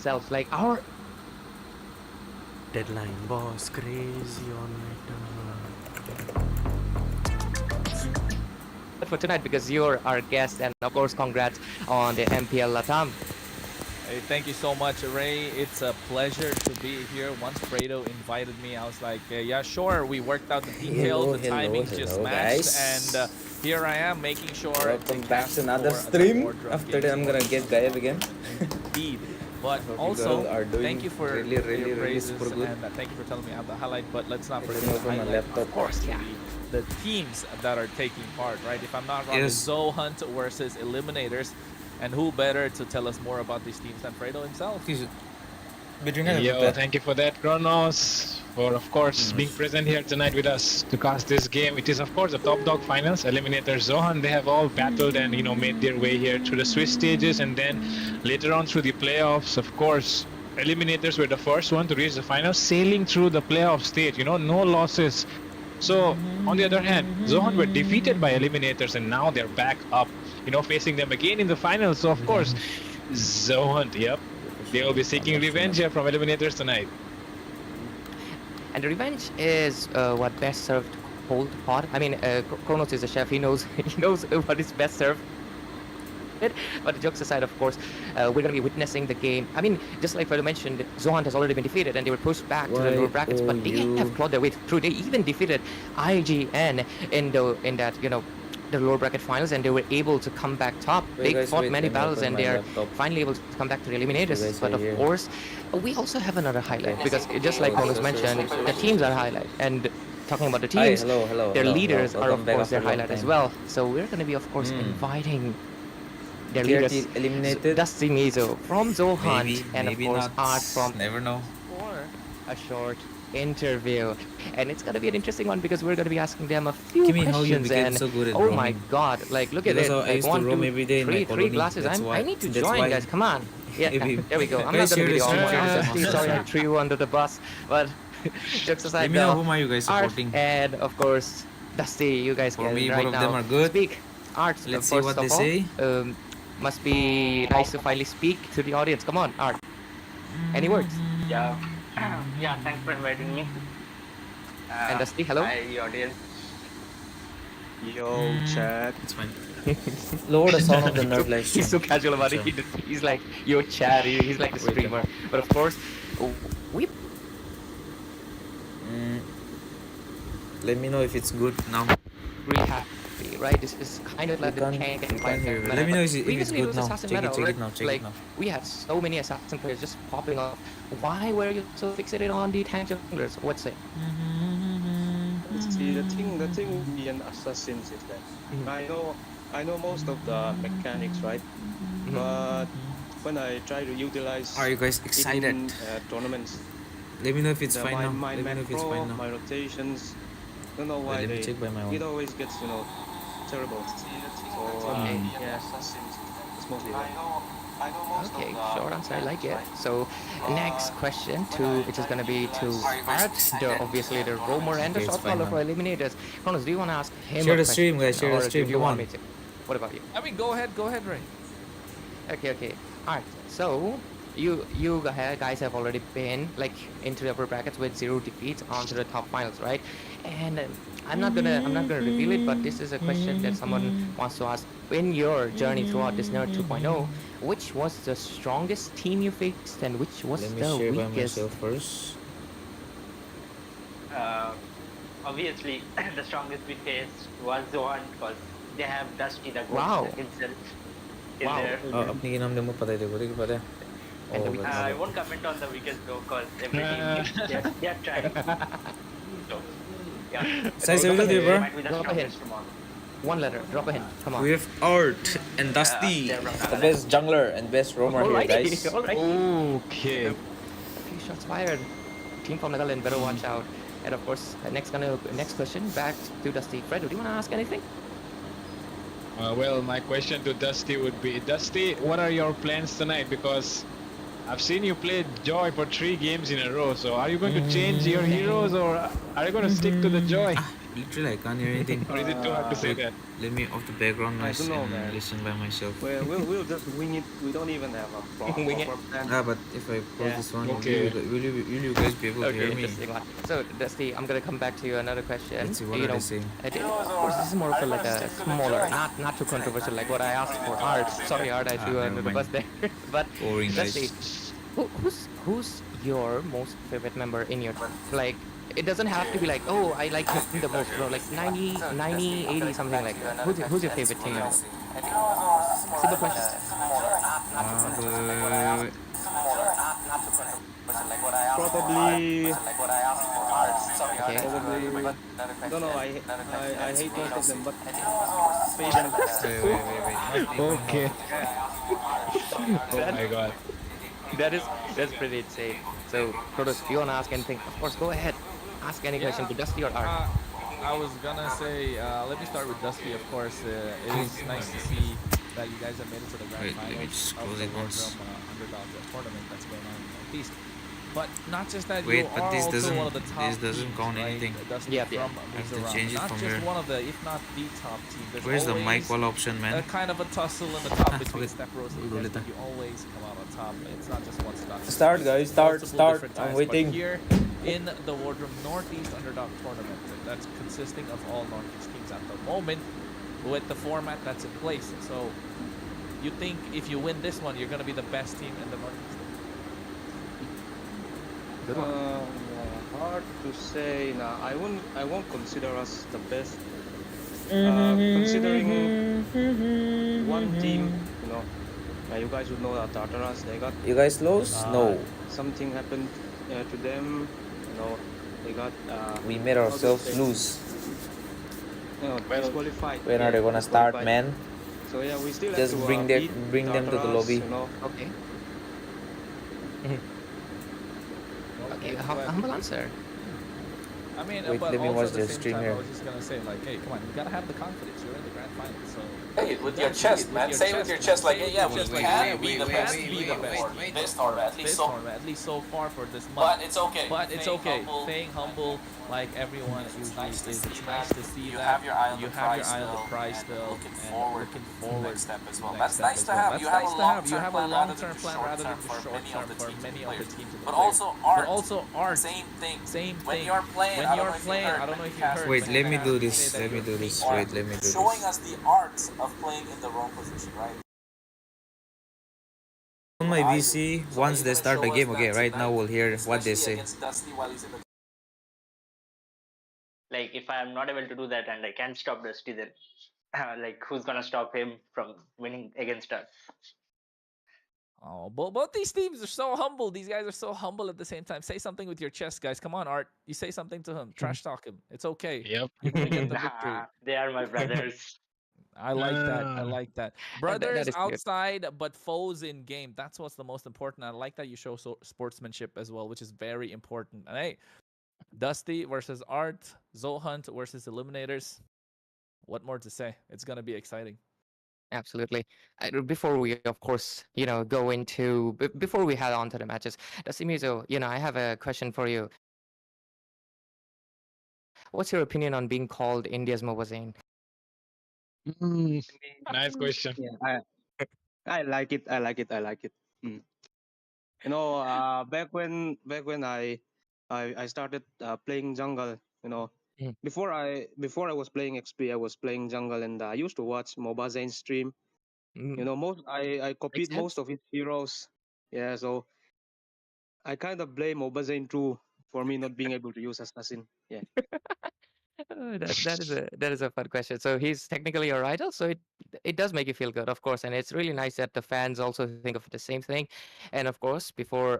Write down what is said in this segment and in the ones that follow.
themselves. Like our Deadline boss crazy on my for tonight because you're our guest, and of course, congrats on the MPL Latam. Hey, thank you so much, Ray. It's a pleasure to be here. Once Fredo invited me, I was like, yeah, sure. We worked out the details, the timings just matched, guys. and here I am making sure. Welcome to back cast to another for stream. Wardrobe After Games that, I'm gonna get Gaev again. Indeed. But Hope you also, girls are doing thank you for really your praises super good. and thank you for telling me I have the highlight. But let's not forget know the from my highlight, laptop. of course, the teams that are taking part, right? If I'm not wrong, it's Zoe Hunt versus Eliminators. And who better to tell us more about these teams than Fredo himself? Yo, thank you for that, Kronos, for of course being present here tonight with us to cast this game. It is of course the top dog finals. Eliminator Zohan, they have all battled and made their way here through the Swiss stages, and then later on through the playoffs. Of course, Eliminators were the first one to reach the finals, sailing through the playoff stage. No losses. So on the other hand, Zohan were defeated by Eliminators, and now they're back up, facing them again in the finals. So of course, Zohan, yep. They will be seeking revenge here from Eliminators tonight. And the revenge is what best served cold pot. I mean, Kronos is a chef. He knows what is best served. But jokes aside, of course, we're going to be witnessing the game. I mean, just like Fredo mentioned, Zohan has already been defeated and they were pushed back to the lower brackets. But they have clawed their way through. They even defeated IGN in that the lower bracket finals, and they were able to come back top. They fought many battles and they are finally able to come back to the Eliminators. But of course, we also have another highlight because just like Kronos mentioned, the teams are highlight. And talking about the teams, their leaders are of course their highlight as well. So we're going to be of course inviting their leaders, eliminated. Dusty Mizo from Zohan, and of course Art from Never know. for a short interview. And it's going to be an interesting one because we're going to be asking them a few Kimy, how you questions. became And so good at oh my roaming? god, like look at Because it, I like used to 1, roam 2, every day in my 3 colony. glasses. That's I need to that's join, why. guys. Come on. Yeah, Maybe. there we go. I'm Guys, not going to be the share only this, one. share I'm this. sorry I threw you under the bus. But jokes aside, Let me know whom are you guys Art supporting. and of course Dusty, you guys For can me, right both of now them are good. speak. Art, Let's see first what of they all, say. must be nice to finally speak to the audience. Come on, Art. Any words? Yeah. Yeah, thanks for inviting me. And Dusty, hello. Hi, audience. Yo, chat. It's fine. Lower the sound of the nerd live stream. He's so casual about it. He's like, yo, chat. He's like the streamer. But of course, we Let me know if it's good now. really happy, right? This is kind of like the tank and fight hear you. meta. Let me know if Previously, it's it good was now. assassin Check meta, it, check right? it now, check Like, it now. we had so many assassin players just popping up. Why were you so fixated on the tank junglers? What's it? See, the thing with the assassins is that I know most of the mechanics, right? But when I try to utilize Are you guys excited? in tournaments, Let me know if it's fine now. my Let me know if it's fine macro, now. my rotations, don't know why Let me check by my own. it always gets terrible. So yeah, assassins. It's mostly that. Okay, short answer. I like it. So, next question which is gonna be to Art, obviously the roamer and the Okay, it's shot fine caller now. for Eliminators. Kronos, do you wanna ask him? Share a the stream, question, guys, share the or stream, do you come want on. me to? What about you? I mean, go ahead, Ray. Okay. Alright, so you guys have already been like into the upper brackets with 0 defeats onto the top finals, right? And I'm not gonna reveal it, but this is a question that someone wants to ask. In your journey throughout this Nerd 2.0, which was the strongest team you faced and which was Let me the share by weakest? myself first. Obviously, the strongest we faced was Zohan because they have Dusty the Ghost Wow. himself in Wow. there. अपनी के नाम demo पता है देखो देखो पता है. And the Oh, weakest. I won't comment on the weakest though because every team they are trying. So, yeah. Size available there, bro. Might be the Drop a hint. strongest from all. One letter, drop a hint. Come on. We have Art and Dusty, they're from the Nagaland. best jungler and best roamer here, guys. Alrighty. Okay. A few shots fired. Team from Nagaland better watch out. And of course, next question back to Dusty. Fred, do you want to ask anything? Well, my question to Dusty would be, Dusty, what are your plans tonight? Because I've seen you play Joy for 3 games in a row. So are you going to change your heroes or are you going to stick to the Joy? Literally, I can't hear anything. Or is it too hard to say Wait, that? let me off the background I noise don't know, and man. listen by myself. We'll just wing it. We don't even have a Wing it. proper plan. Ah, but if I pause Yeah. this one, Okay. will you guys be able to hear Okay, me? interesting one. So, Dusty, I'm gonna come back to you. Another question. Let's see, what You are they know, saying? of course, this is more of a, like a smaller, not too controversial, like what I asked for Art. Sorry, Art, I threw you Never under the bus mind. there. But Boring, Dusty, guys. who's your most favorite member in your team? Like, it doesn't have to be like, oh, I like him the most, bro. Like 90, 80, something like that. Who's your favorite team member? Simple question. Wait. Probably, Okay. probably. Don't know. I hate most of them, but paytm. Wait. Okay. Oh my god. That's pretty insane. So, Protos, if you wanna ask anything, of course, go ahead. Ask any question to Dusty or Art. I was gonna say, let me start with Dusty, of course. It is nice to see that you guys have made it to the grand Wait, let me finals just of close the it once. Wardrum Underdog tournament that's going on in the Northeast. But not just that, Wait, you but are this also doesn't- one of the top this doesn't teams, count right? anything. Dusty Yeah. from I have to Mizoram. change it Not from just here. one of the, if not the top team. There's Where's the always mic wall option, a man? kind of a tussle in the top between Okay. Step Rose and We'll do Dusty. it. You always come out on top. It's not just one stock. Start, guys, start. Different I'm times, waiting. But here in the Wardrum Northeast Underdog Tournament, that's consisting of all Northeast teams at the moment, with the format that's in place. So you think if you win this one, you're going to be the best team in the Northeast? Good one. Hard to say. Nah, I won't consider us the best. Considering one team, you guys would know that Tartaras, they got. You guys lose? No. Something happened to them. They got. We made how to ourselves say, lose. disqualified. When are they gonna start, disqualified. man? So yeah, we still Just have to bring beat them to the Tartaras, lobby. Okay. Okay, But- humble answer. I mean, Wait, but let me also watch at the the same stream time, here. I was just gonna say, like, hey, come on, you gotta have the confidence. You're in the grand final, so. Hey, with your chest, man. Say with your chest, like, yeah, we can be the best team for this tournament, at least so. At least so far for this month. But it's okay. But it's Staying okay. humble. Staying humble, like everyone It's usually nice to is. see It's that. nice to see You that. have your eye on You the have your prize eye on the still, prize and still, looking and forward looking to the forward next step as well. to the That's next nice step to as well. have. You That's have nice a to have. You long-term have a plan rather long-term than the plan rather than short-term the for short many term of the for teams many and of the players. teams and But players. also art. But also art. Same thing. Same When thing. you're playing, When I don't you're know if you playing, heard, I don't know if you Cast- heard. Wait, when let me Cast do say this. that Let me you're do this. playing Wait, let me do showing this. us the art of playing in the wrong position, right? On my VC, So once are you they gonna start the show us game, that okay, right tonight? now we'll hear what they Especially say. against Dusty while he's in the Like if I'm not able to do that and I can't stop Dusty, then like who's gonna stop him from winning against us? Oh, both these teams are so humble. These guys are so humble at the same time. Say something with your chest, guys. Come on, Art. You say something to him. Trash talk him. It's okay. Yep. You're gonna get the victory. Nah, they are my brothers. I like that. I like that. Brothers that is cute. outside, but foes in game. That's what's the most important. I like that you show sportsmanship as well, which is very important. And hey, Dusty versus Art, Zohunt versus Eliminators. What more to say? It's gonna be exciting. Absolutely. Before we, of course, go into before we head on to the matches, Dastimizo, I have a question for you. What's your opinion on being called India's MOBA Zane? Nice question. Yeah, I like it. I like it. I like it. Mm. Back when I started playing jungle, Mm. before I was playing XP, I was playing jungle, and I used to watch MOBA Zane stream. Mm, I makes copied most sense. of his heroes. Yeah, so I kind of blame MOBA Zane too for me not being able to use assassin. Yeah. That is a fun question. So he's technically your idol, so it does make you feel good, of course, and it's really nice that the fans also think of the same thing. And of course, before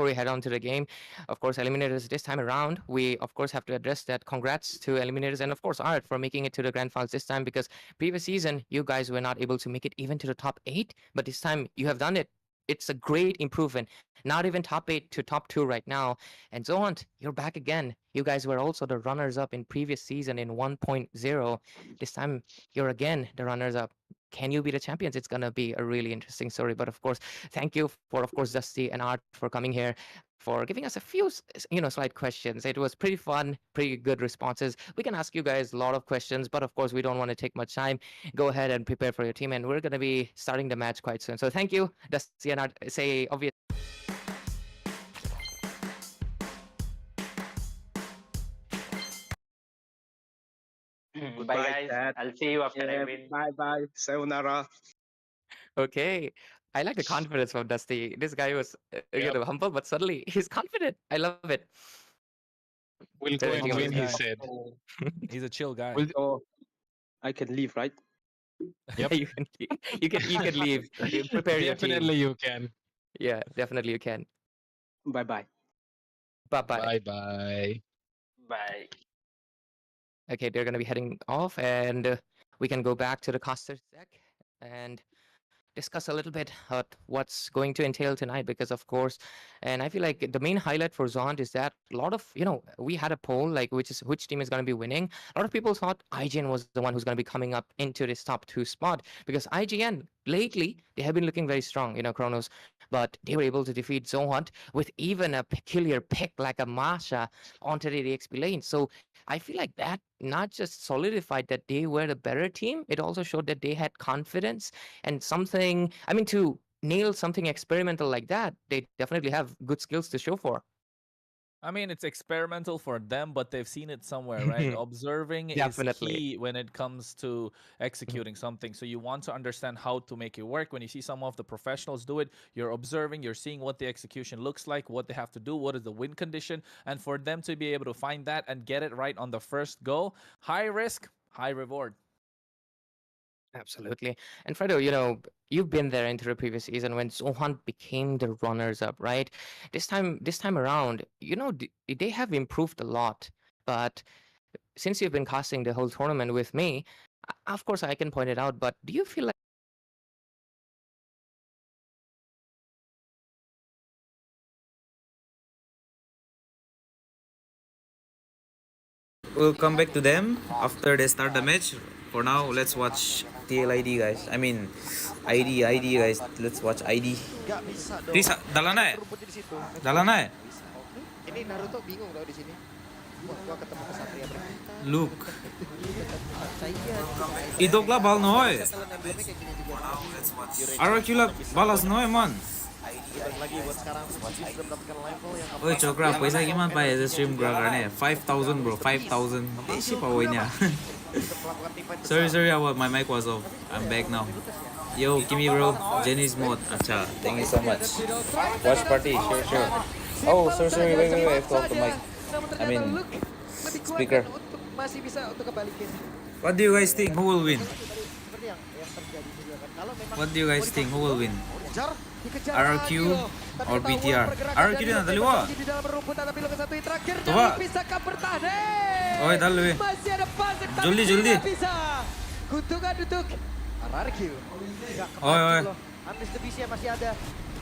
we head on to the game, of course, Eliminators this time around, we of course have to address that. Congrats to Eliminators and of course Art for making it to the grand finals this time, because previous season you guys were not able to make it even to the top 8, but this time you have done it. It's a great improvement. Not even top 8 to top 2 right now. And Zohant, you're back again. You guys were also the runners up in previous season in 1.0. This time you're again the runners up. Can you be the champions? It's gonna be a really interesting story. But of course, thank you for, of course, Dusty and Art for coming here. for giving us a few, slight questions. It was pretty fun, pretty good responses. We can ask you guys a lot of questions, but of course, we don't want to take much time. Go ahead and prepare for your team, and we're going to be starting the match quite soon. So thank you, Dusty, and I'd say obvious. Bye, Goodbye, guys. chat. I'll see you after I Yeah, win. bye bye. Sayonara. Okay. I like the confidence from Dusty. This guy was, humble, but suddenly he's confident. I love it. We'll go Very and humble win, he guy. said. He's a chill guy. So I can leave, right? Yep. you can leave. You prepare your team. Definitely you can. Yeah, definitely you can. Bye bye. Bye bye. Bye-bye. Bye. Okay, they're gonna be heading off, and we can go back to the caster's deck and discuss a little bit what's going to entail tonight, because of course, and I feel like the main highlight for Zond is that a lot of, we had a poll like which team is going to be winning. A lot of people thought IGN was the one who's going to be coming up into this top 2 spot, because IGN lately they have been looking very strong, Chronos, but they were able to defeat Zohunt with even a peculiar pick like a Masha onto the XP lane. So I feel like that not just solidified that they were the better team, it also showed that they had confidence and something. I mean, to nail something experimental like that, they definitely have good skills to show for. I mean, it's experimental for them, but they've seen it somewhere, right? Observing is Definitely. key when it comes to executing something. So you want to understand how to make it work. When you see some of the professionals do it, you're observing, you're seeing what the execution looks like, what they have to do, what is the win condition. And for them to be able to find that and get it right on the first go, high risk, high reward. Absolutely. And Fredo, you've been there into the previous season when Zohan became the runners-up, right? This time around, they have improved a lot. But since you've been casting the whole tournament with me, of course I can point it out, but do you feel like We'll come back to them after they start the match. For now, let's watch TLID, guys. I mean, ID, guys. Let's watch ID. Please, Dalana ya? Dalana ya? Ini Naruto bingung tau di sini. Wah, gua ketemu kesatria berkata. Luke. Idogla bal noy. Arakula balas noy man. Lagi buat sekarang sudah mendapatkan level yang Oi, Chokra, पैसा किमान पाए the stream gua करने? 5,000 bro, 5,000. Isi pawainya. Sorry, my mic was off. I'm back now. Yo, Kimy bro, Jenny's mod. Acha, thank you so much. Watch party, sure. Oh, sorry, wait, I have to off the mic. I mean, speaker. masih bisa untuk kebalikin. What do you guys think? Who will win? Seperti yang terjadi juga kan. Kalau memang What do you guys think? Who will win? dikejar RQ lagi loh. Tapi or ketahuan BTR? pergerakan RQ dari dia nanti Lotte liwa. di dalam rumputan, tapi lo ke satu yang terakhir Tuh, dan Pak. bisakah bertahan? Oi, dal lebih. Masih ada Pasek tapi Joldi. tidak bisa. Kutukan untuk RRQ. Enggak Oi. kepancing loh. Unleash the Beast-nya masih ada.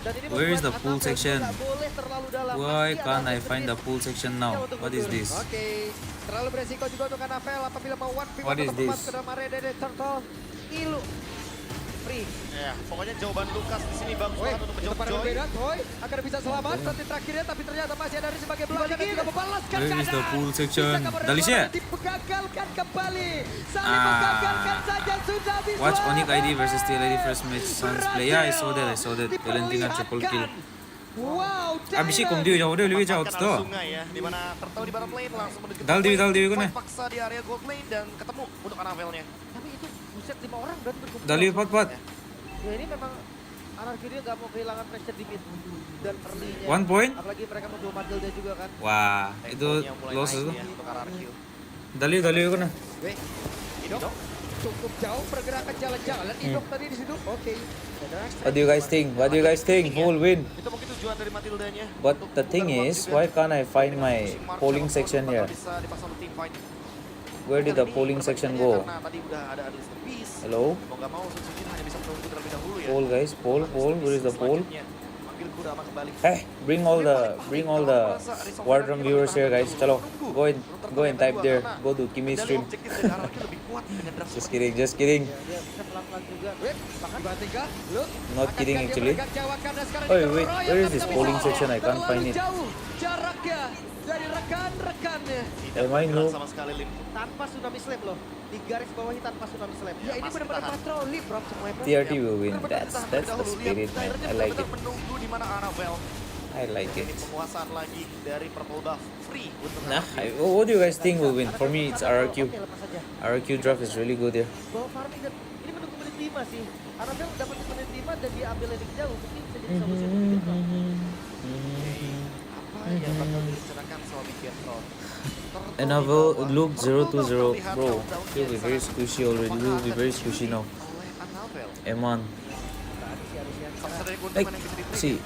Dan ini Where is the membuat pool Anapel section? nggak boleh terlalu dalam. Why Masih can't ada I find the Beast pool section tinggal now? untuk What is mundur. this? Oke, terlalu beresiko juga untuk Anapel apabila mau 1v1 What is atau this? ke dalam area dari Turtle. Ilu. Free. Ya, pokoknya jawaban Lukas di sini bagus Woi, banget untuk itu menjawab pada Joy. berbeda, Troy akan bisa selamat nanti terakhirnya, tapi ternyata masih ada sebagai belakang dan juga membalaskan Where is the pool section? Dalisha? Digagalkan kembali, saling menggagalkan saja sudah bisa. Watch Onyx ID versus TLID first match Suns play. Yeah, I saw that. Valentina triple kill. Wow, Abis ini dia jauh dia lebih jauh tuh. Sungai ya, di mana Turtle di bottom lane langsung menuju ke Dal top lane. Dewi kan ya? Fight paksa di area gold lane dan ketemu untuk Anavelnya. Tapi itu buset 5 orang dan berkumpul. Dali pot. Ya ini memang Anarchy dia nggak mau kehilangan pressure di mid dan early-nya. 1 point. Apalagi mereka mau duo dia juga kan. Wah, itu Temponya mulai loss naik itu. ya untuk RRQ. Dali kan ya? Weh, Idok cukup jauh pergerakan jalan-jalan Idok tadi di situ. Oke. What do you guys think? Who will win? Itu mungkin tujuan dari Matildanya. But untuk the thing membuat is, juga why can't I find my pushing mark polling sama section bakal here? bisa dipasang untuk team fight. Where did the Ini polling section perbedaannya go? Karena tadi udah ada Unleash the Beast. Hello? Mau nggak mau Sun Jin hanya bisa menunggu terlebih dahulu ya. Poll guys, poll. Where is the poll? Selanjutnya, ambil mobil Kurama kembali. Hey, bring all the Wardroom viewers here, guys. Chalo, go and type there. Go to Kimi stream. Objektif dari RRQ lebih kuat dengan draft Just seperti kidding, just kidding. Dia bisa pelan-pelan juga. Bahkan Batiga, look. Not kidding actually. Oh wait, where is this polling section? I can't find it. Jauh jaraknya dari rekan-rekannya. Am I noob? sama sekali Lim. Tanpa tsunami slap loh. Di garis bawahi tanpa tsunami slap. Ya ini benar-benar patroli bro semuanya. Bro. TRT will win. That's the spirit, man. I like it. Menunggu di mana Annabelle. I like it. Penguasaan lagi dari Purple Buff free untuk Nah, what do you guys think will win? For me, it's RRQ. RRQ draft is really good here. Bawa farming dan ini menunggu menit 5 sih. Annabelle dapat menit 5 dan dia ambil landing jauh. Mungkin bisa jadi solusi untuk apa yang bakal direncanakan sama Big Cat. And Annabelle look 0-0, bro. He'll be very squishy already. He'll be very squishy now. Eman. Like, see,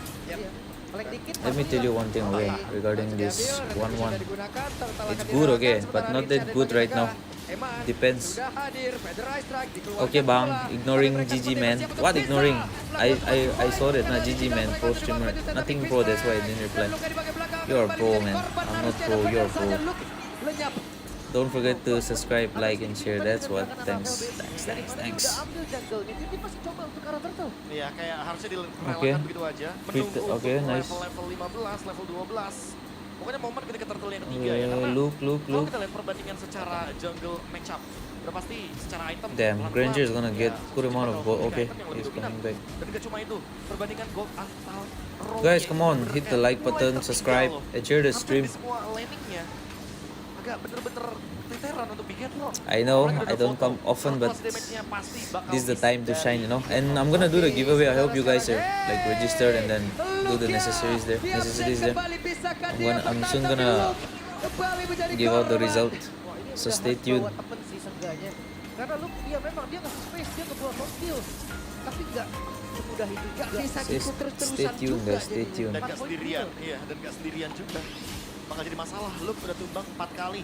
let me tell you one thing, okay, regarding this 1-1. It's good, okay, but not that good right now. Depends. Okay, bang, ignoring GG man. What ignoring? I saw that, not GG man, pro streamer. Nothing pro, that's why I didn't reply. You're a pro, man. I'm not pro, you're a pro. Don't forget to subscribe, like, and share. That's what. Thanks. Iya, kayak harusnya direlakan Okay. begitu aja. Menunggu Menunggu nice. level 15, level 12. Pokoknya momen ketika turtle yang ketiga ya. Look. Kalau kita lihat perbandingan secara jungle matchup, udah pasti secara item. Damn, pelan-pelan Granger is gonna get good amount of gold. Okay, item yang lebih he's dominan. coming back. Dan gak cuma itu, perbandingan gold antar row. Guys, come on, hit the like button, subscribe, and share the stream. Semua landingnya agak bener-bener veteran untuk Big Cat. I know, I don't come often, but this is the time to shine, you know. And I'm gonna do the giveaway. I hope you guys are like registered and then do the necessities there. I'm soon gonna give out the result. So stay tuned. Karena lu dia memang dia ngasih space, dia ngebuat hostile. Tapi enggak semudah itu. Enggak bisa ikut terus-terusan Stay tuned, juga guys. Stay jadi. tuned. Dan gak sendirian, iya, dan gak sendirian juga. Bakal jadi masalah, Luke udah tumbang 4 kali.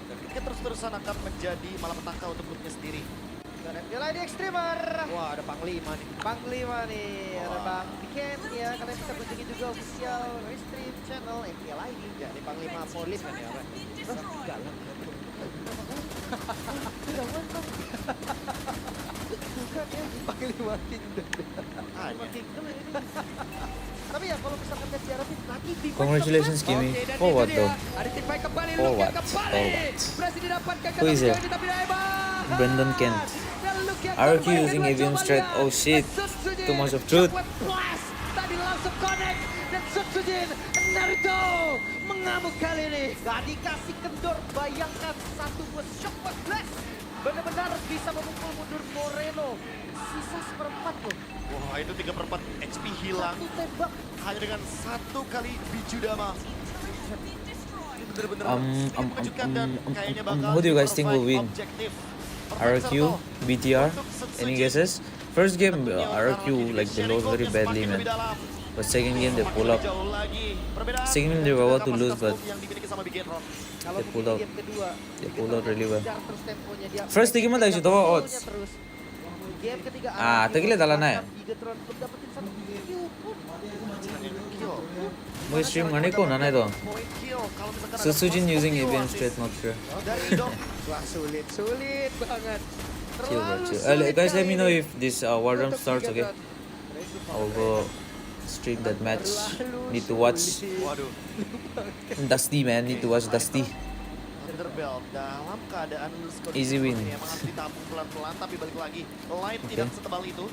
Dan ketika terus-terusan akan menjadi malapetaka untuk Luke-nya sendiri. Dan dia lagi extremer. Wah, ada Panglima nih. Ada Bang Biken ya. Kalian bisa kunjungi juga official restream channel FPL ini. Ya, di Panglima Polis kan ya. Enggak lah. Tidak mantap. Bukan ya, Panglima Kingdom. Panglima Kingdom ini. Tapi ya kalau misalkan lihat diharapin lagi di Congratulations, Kimi. For what though? Ada tim baik kembali, For Luke what? yang kembali. For what? Berhasil didapatkan Who is it? tapi hebat. Brandon Kent. RQ using avian straight. Oh shit. Too much of truth. Tadi langsung connect dan Sutsujin Naruto mengamuk kali ini. Gak dikasih kendor, bayangkan satu buat shock blast. Benar-benar bisa memukul mundur Moreno. Sisa seperempat loh. Wah, itu 3/4 HP hilang. Satu tembak. Hanya dengan 1 kali biju dama. Ini bener-bener menunjukkan dan kayaknya bakal Who do you guys think will win? objektif. RQ, BTR? Any guesses? First game, RQ like they lost very badly, man. But second game they pull up. Second game they were about to lose, but they pulled out. They pulled out really well. First game mah tayo odds. Game ketiga tagile dalan na. Mo stream ngani ko nanay to. Sutsujin using avian straight, not sure. Wah, sulit banget. Chill, bro, chill. Guys, let me know if this Wardroom starts, okay? I'll go stream that match. Need to watch Dusty, man. Need to watch Dusty. Dalam keadaan Easy win. emang harus ditabung pelan-pelan, tapi balik lagi line tidak setebal itu.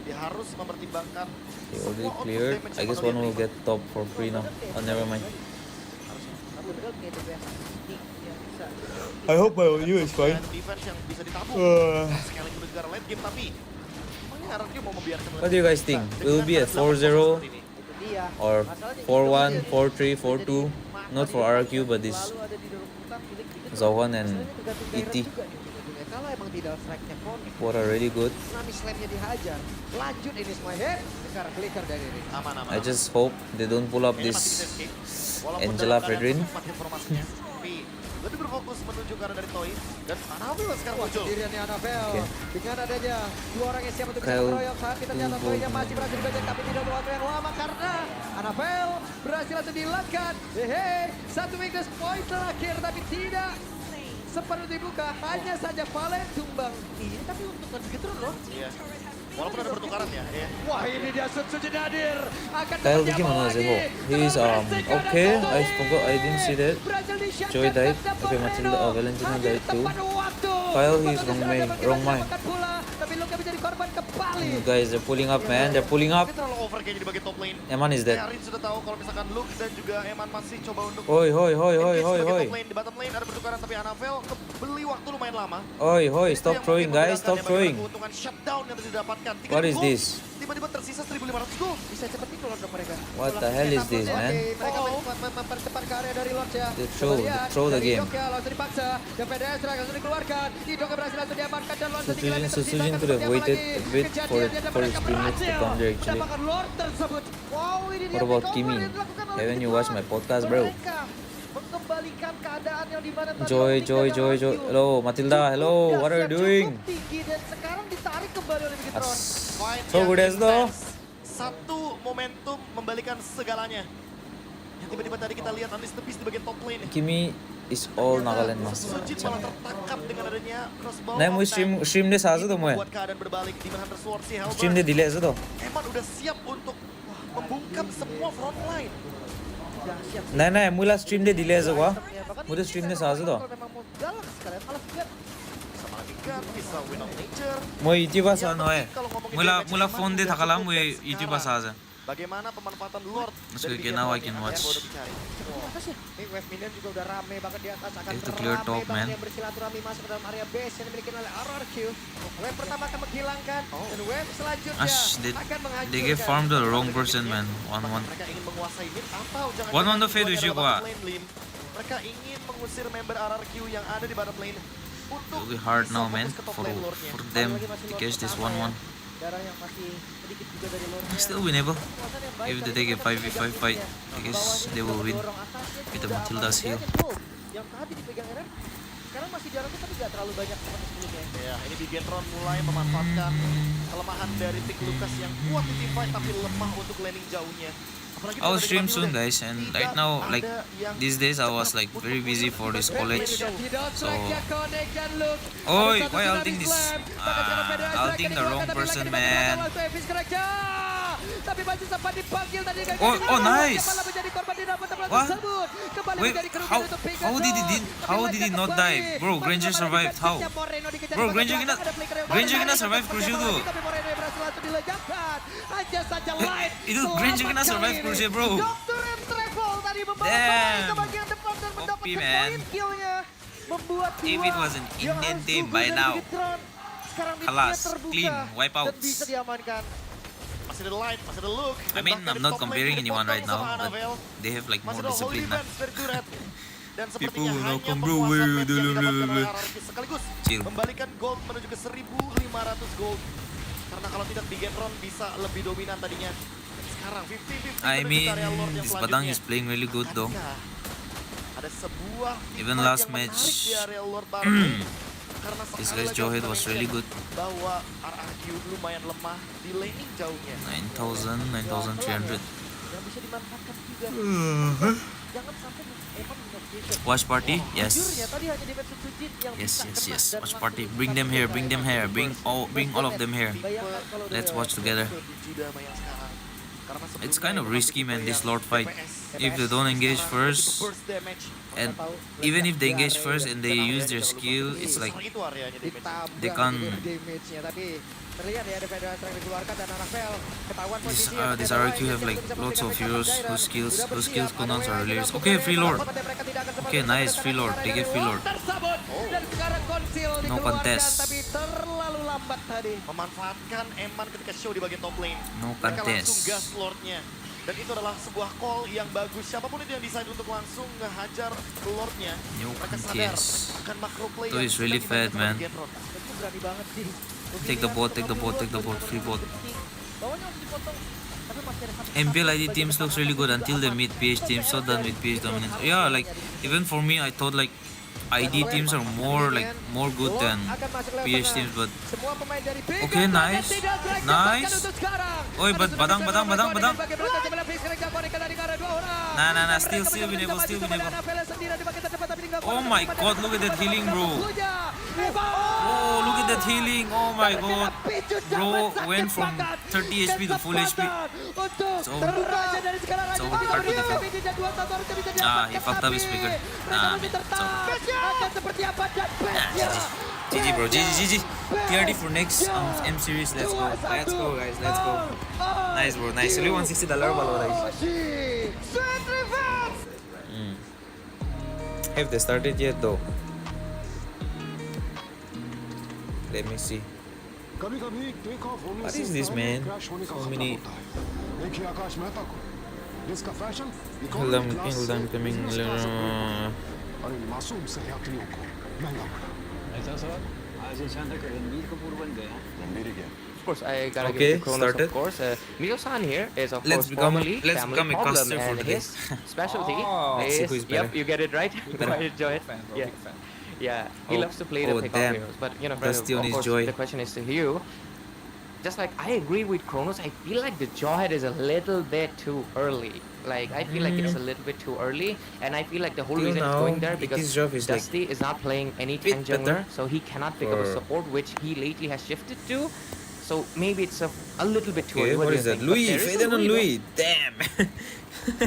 Dia harus mempertimbangkan. Okay, already cleared. I guess one will get top for free now. Oh, never mind. I hope my audio is fine. Defense yang bisa ditabung. Sekali kedengar late game, tapi emangnya RRQ mau membiarkan. What do you guys think? Will it be a 4-0 or 4-1, 4-3, 4-2? Not for RRQ, but this Zohan and ET. Kalau emang tidak strike-nya connect, What are really good. tsunami slam-nya dihajar. Lanjut ini semua hit. Flicker dari ini. Aman. I just hope they don't pull up this Angela Fredrin. lebih berfokus menuju ke arah dari Toy. Dan Anabel sekarang muncul. Sendirian nih Anabel. Dengan adanya dua orang yang siap untuk bisa Kyle mengeroyok saat ini ternyata Toynya masih berhasil dibajak tapi tidak butuh waktu yang lama karena Anabel berhasil langsung dihilangkan. Hehe, satu weakness point terakhir tapi tidak sempat dibuka, hanya saja Valen tumbang. Ini tapi untuk Gedron loh. Iya. Walaupun ada pertukaran ya. Wah ini dia Sutsuji Nadir akan Kyle gimana sih kok? He's okay. I forgot I didn't see that. Joy died. Okay, Matilda Valentina died too. Kyle he's wrong mind. Tapi Luka menjadi korban kembali. Guys, they're pulling up, man. They're pulling up. Ini terlalu over kayaknya di bagian top lane. Eman is dead. Arin sudah tahu kalau misalkan Luke dan juga Eman masih coba untuk Hoi. top lane. Di bottom lane ada pertukaran tapi Anabel beli waktu lumayan lama. Hoi, stop throwing, guys. Stop throwing. Keuntungan shutdown yang tadi didapatkan. What is this? Tiba-tiba tersisa 1.500 gold. Bisa cepat nih kalau mereka. What the hell is this, man? Mereka mempercepat ke area dari Lord ya. They throw the game. Idoknya langsung dipaksa. Dan PDS langsung dikeluarkan. Idoknya berhasil langsung diamankan dan Lord Sujin could have waited a bit for his teammates to come there actually. Lord tersebut. Wow, ini dia What about takeover Kimy? yang dilakukan oleh Haven't you kedua watched my podcast, bro? mereka. Mengembalikan keadaan yang dimana tadi Joy. Arrow Hello, Matilda. Hello, what are you sudah doing? cukup tinggi dan sekarang ditarik kembali oleh Megatron. So good as though. Satu momentum membalikan segalanya. Yang tiba-tiba tadi kita lihat Unleash the Beast di bagian top lane. Kimy is all Nagaland master. Sujin malah tertangkap dengan adanya crossbow. नहीं मुझे stream deh साज़ तो मुझे Buat keadaan berbalik di mana Hunter Sword si Helmer. stream deh delay ऐसा तो Eman udah siap untuk membungkam semua front line. नहीं मुझे stream deh delay ऐसा हुआ मुझे stream deh साज़ तो Memang mau galak sekali, malah lihat Sama lagi kan bisa win of nature. मुझे YouTube साज़ ना है मुझे phone deh थकाला मुझे YouTube साज़ है Bagaimana pemanfaatan Lord Let's dari go, bagian now I Lord can yang watch. baru dicari. Ini wave minion juga udah rame banget di atas, akan Itu clear rame top, banget man. yang bersilaturahmi masuk ke dalam area base yang dimiliki oleh RRQ. Wave pertama akan menghilangkan dan wave selanjutnya Ash akan menghancurkan. they gave farm to the wrong person man 1-1 Mereka ingin menguasai mid atau jangan 1-1 to fade issue gua mereka ingin mengusir member RRQ yang ada di bottom lane untuk it'll be hard bisa now fokus man ke top for lane Lord-nya. them to catch this 1-1 Darah yang masih sedikit juga dari Lord-nya. still winnable Kekuatan yang baik if they dari take a Lord 5v5 fight I guess they will win with the Matilda's heal yang tadi dipegang Eren sekarang masih jaraknya tapi nggak terlalu banyak seperti sebelumnya. Ya, ini Bigetron mulai memanfaatkan kelemahan dari Pick Lucas yang kuat di team fight tapi lemah untuk laning jauhnya. Apalagi I'll dengan stream tadi soon udah guys and tidak right now like ada yang these days I was like very busy for this college so Oi why I'll think this I'll think the wrong person man Tapi masih sempat dipanggil tadi oh nice malah menjadi korban di dalam tempat What? tersebut. Kembali Wait, menjadi kerugian untuk Pegasus. how did he not die? Bro, Granger survived. How? Bro, Granger kena survive Crucial tuh. Tapi Moreno yang berhasil langsung dilenyapkan. Hanya saja light. Itu Granger kena survive Crucial, bro. Dr. M Travel tadi membawa Damn. ke bagian depan dan mendapatkan man. poin kill-nya. Membuat If it was an Indian team by now. Kelas, clean, wipe out. Dan bisa diamankan. masih ada Light, masih ada Luke. I mean, I'm not comparing anyone right now, but they have like more discipline now. Dan People sepertinya will hanya not come, bro. penguasa Wait, match yang didapatkan oleh wait. RRQ sekaligus Chill. membalikan gold menuju ke 1.500 gold. Karena kalau tidak Bigetron bisa lebih dominan tadinya. Sekarang 50-50 I menuju mean, ke area Lord yang this Padang selanjutnya. is playing really good though. Ada sebuah Even fight last yang menarik match, di area Lord bareng. Karena this sekali guy's lagi Joe kita was really mention good. bahwa RRQ lumayan lemah di laning jauhnya. 9,300. Yang bisa dimanfaatkan juga. Jangan sampai Evan nge-vision. Watch party? Yes. Jujurnya tadi hanya defense Sujin yang bisa kena Yes. dan Watch langsung party. Bring them here. Bring all of them here. Bayangkan kalau Let's udah- watch together. It's kind of risky, man, this Lord fight. If they don't engage first, and even if they engage first and they use their skill, it's like ditambah they can't- gitu damage-nya. Tapi terlihat ya ada federasi yang dikeluarkan dan Anafel ketahuan posisi this RRQ have like lots of heroes whose skills cooldowns are hilarious. Okay, free Lord. Okay, nice free Lord. They get free Lord. Dan sekarang Konsil No dikeluarkan contest. tapi terlalu lambat tadi. Memanfaatkan Eman ketika show di bagian top lane. No Mereka langsung contest. gas Lordnya. Dan itu adalah sebuah call yang bagus. Siapapun itu yang decide untuk langsung ngehajar Lordnya. No Mereka sadar contest. akan macro play Itu yang is really sedang fat, dimainkan man. oleh Bigetron. Itu berani banget sih. Take the bot, free bot. Bawahnya harus dipotong. Tapi masih ada satu- MPL ID teams looks really good until they meet PH teams. So done with PH dominance. Yeah, like even for me, I thought like ID teams are more good than PH teams, but okay, nice. Oi, but badang. Nah, still winnable. Oh my god, look at that healing, bro. Oh, look at that healing. Oh my god. Bro went from 30 HP to full HP. It's over. It's over. Hard to defend. He fucked up his figure. Man, it's over. GG, bro. GG. TRT for next M series. Let's go, guys. Let's go. Nice, bro. Nice. Only $160 balo, guys. Have they started yet, though? Let me see. What is this, man? So many. Hold on, coming. Of course, I gotta Okay, give to Kronos, started. of course. Mio-san here is, of Let's course, become formerly a family problem, caster for and today. his specialty Oh. Let's see is, who is better. yep, you get it right. Go ahead, enjoy it. Fan, bro, Yeah. big fan. Yeah, he Oh, loves to play the pick-up damn. heroes. But, you know, Dusty of on his course, joy. the question is to you. Just like I agree with Kronos, I feel like the Jawhead is a little bit too early. Like, I feel like it's a little bit too early. And I feel like the whole Till reason it's now, going there his because job is like Dusty is not playing any bit tank jungler. better So he cannot pick up a for- support, which he lately has shifted to. So maybe it's a little bit too Okay, early. what do is you that? think? But Louis, there is Faden a on though. Louis. Damn.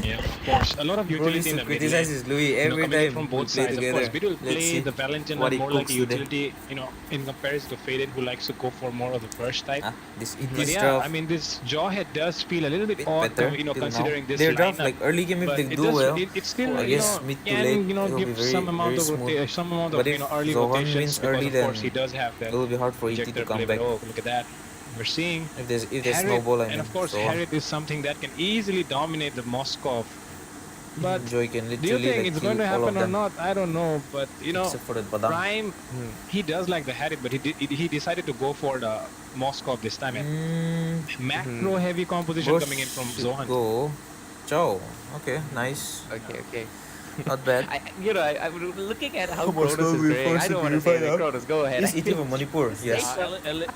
Yeah, of course. A lot of Bro utility used in to the mid criticize lane. his Louis You know, every coming in time from we both play sides. Of together. course, we will Let's play see the Valentina what he more like a cooks today. utility, you know, in comparison to Faden, who likes to go for more of the burst type. This But yeah, draft I mean, this Jawhead does feel a little bit bit odd, better you know, till considering now. this Their draft, lineup. like early game, if But they it do does, well, it still, I you guess know, mid to can, late, you know, it will be give very, some amount very of smooth. some amount But of, you if know, early Zohan rotations wins because early, of then course he does have that it will be hard for ET to projector come play. back. But oh, look at that. We're seeing If they Harriet, snowball, I and mean, of course Zohan. Harriet is something that can easily dominate the Moskov. But Joy can do you literally think like it's kill going to all of happen or them, not? I don't know. But you know, except for that Badang. Prime, he does like the Harriet, but he decided to go for the Moskov this time. And macro heavy composition Bush coming in from should Zohan. go. Chow. Okay, nice. Okay. Not bad. I'm looking at how How much Kronos is will we playing. I force don't to want to say verify anything. that? Kronos, go ahead. Is it from Manipur? Yes.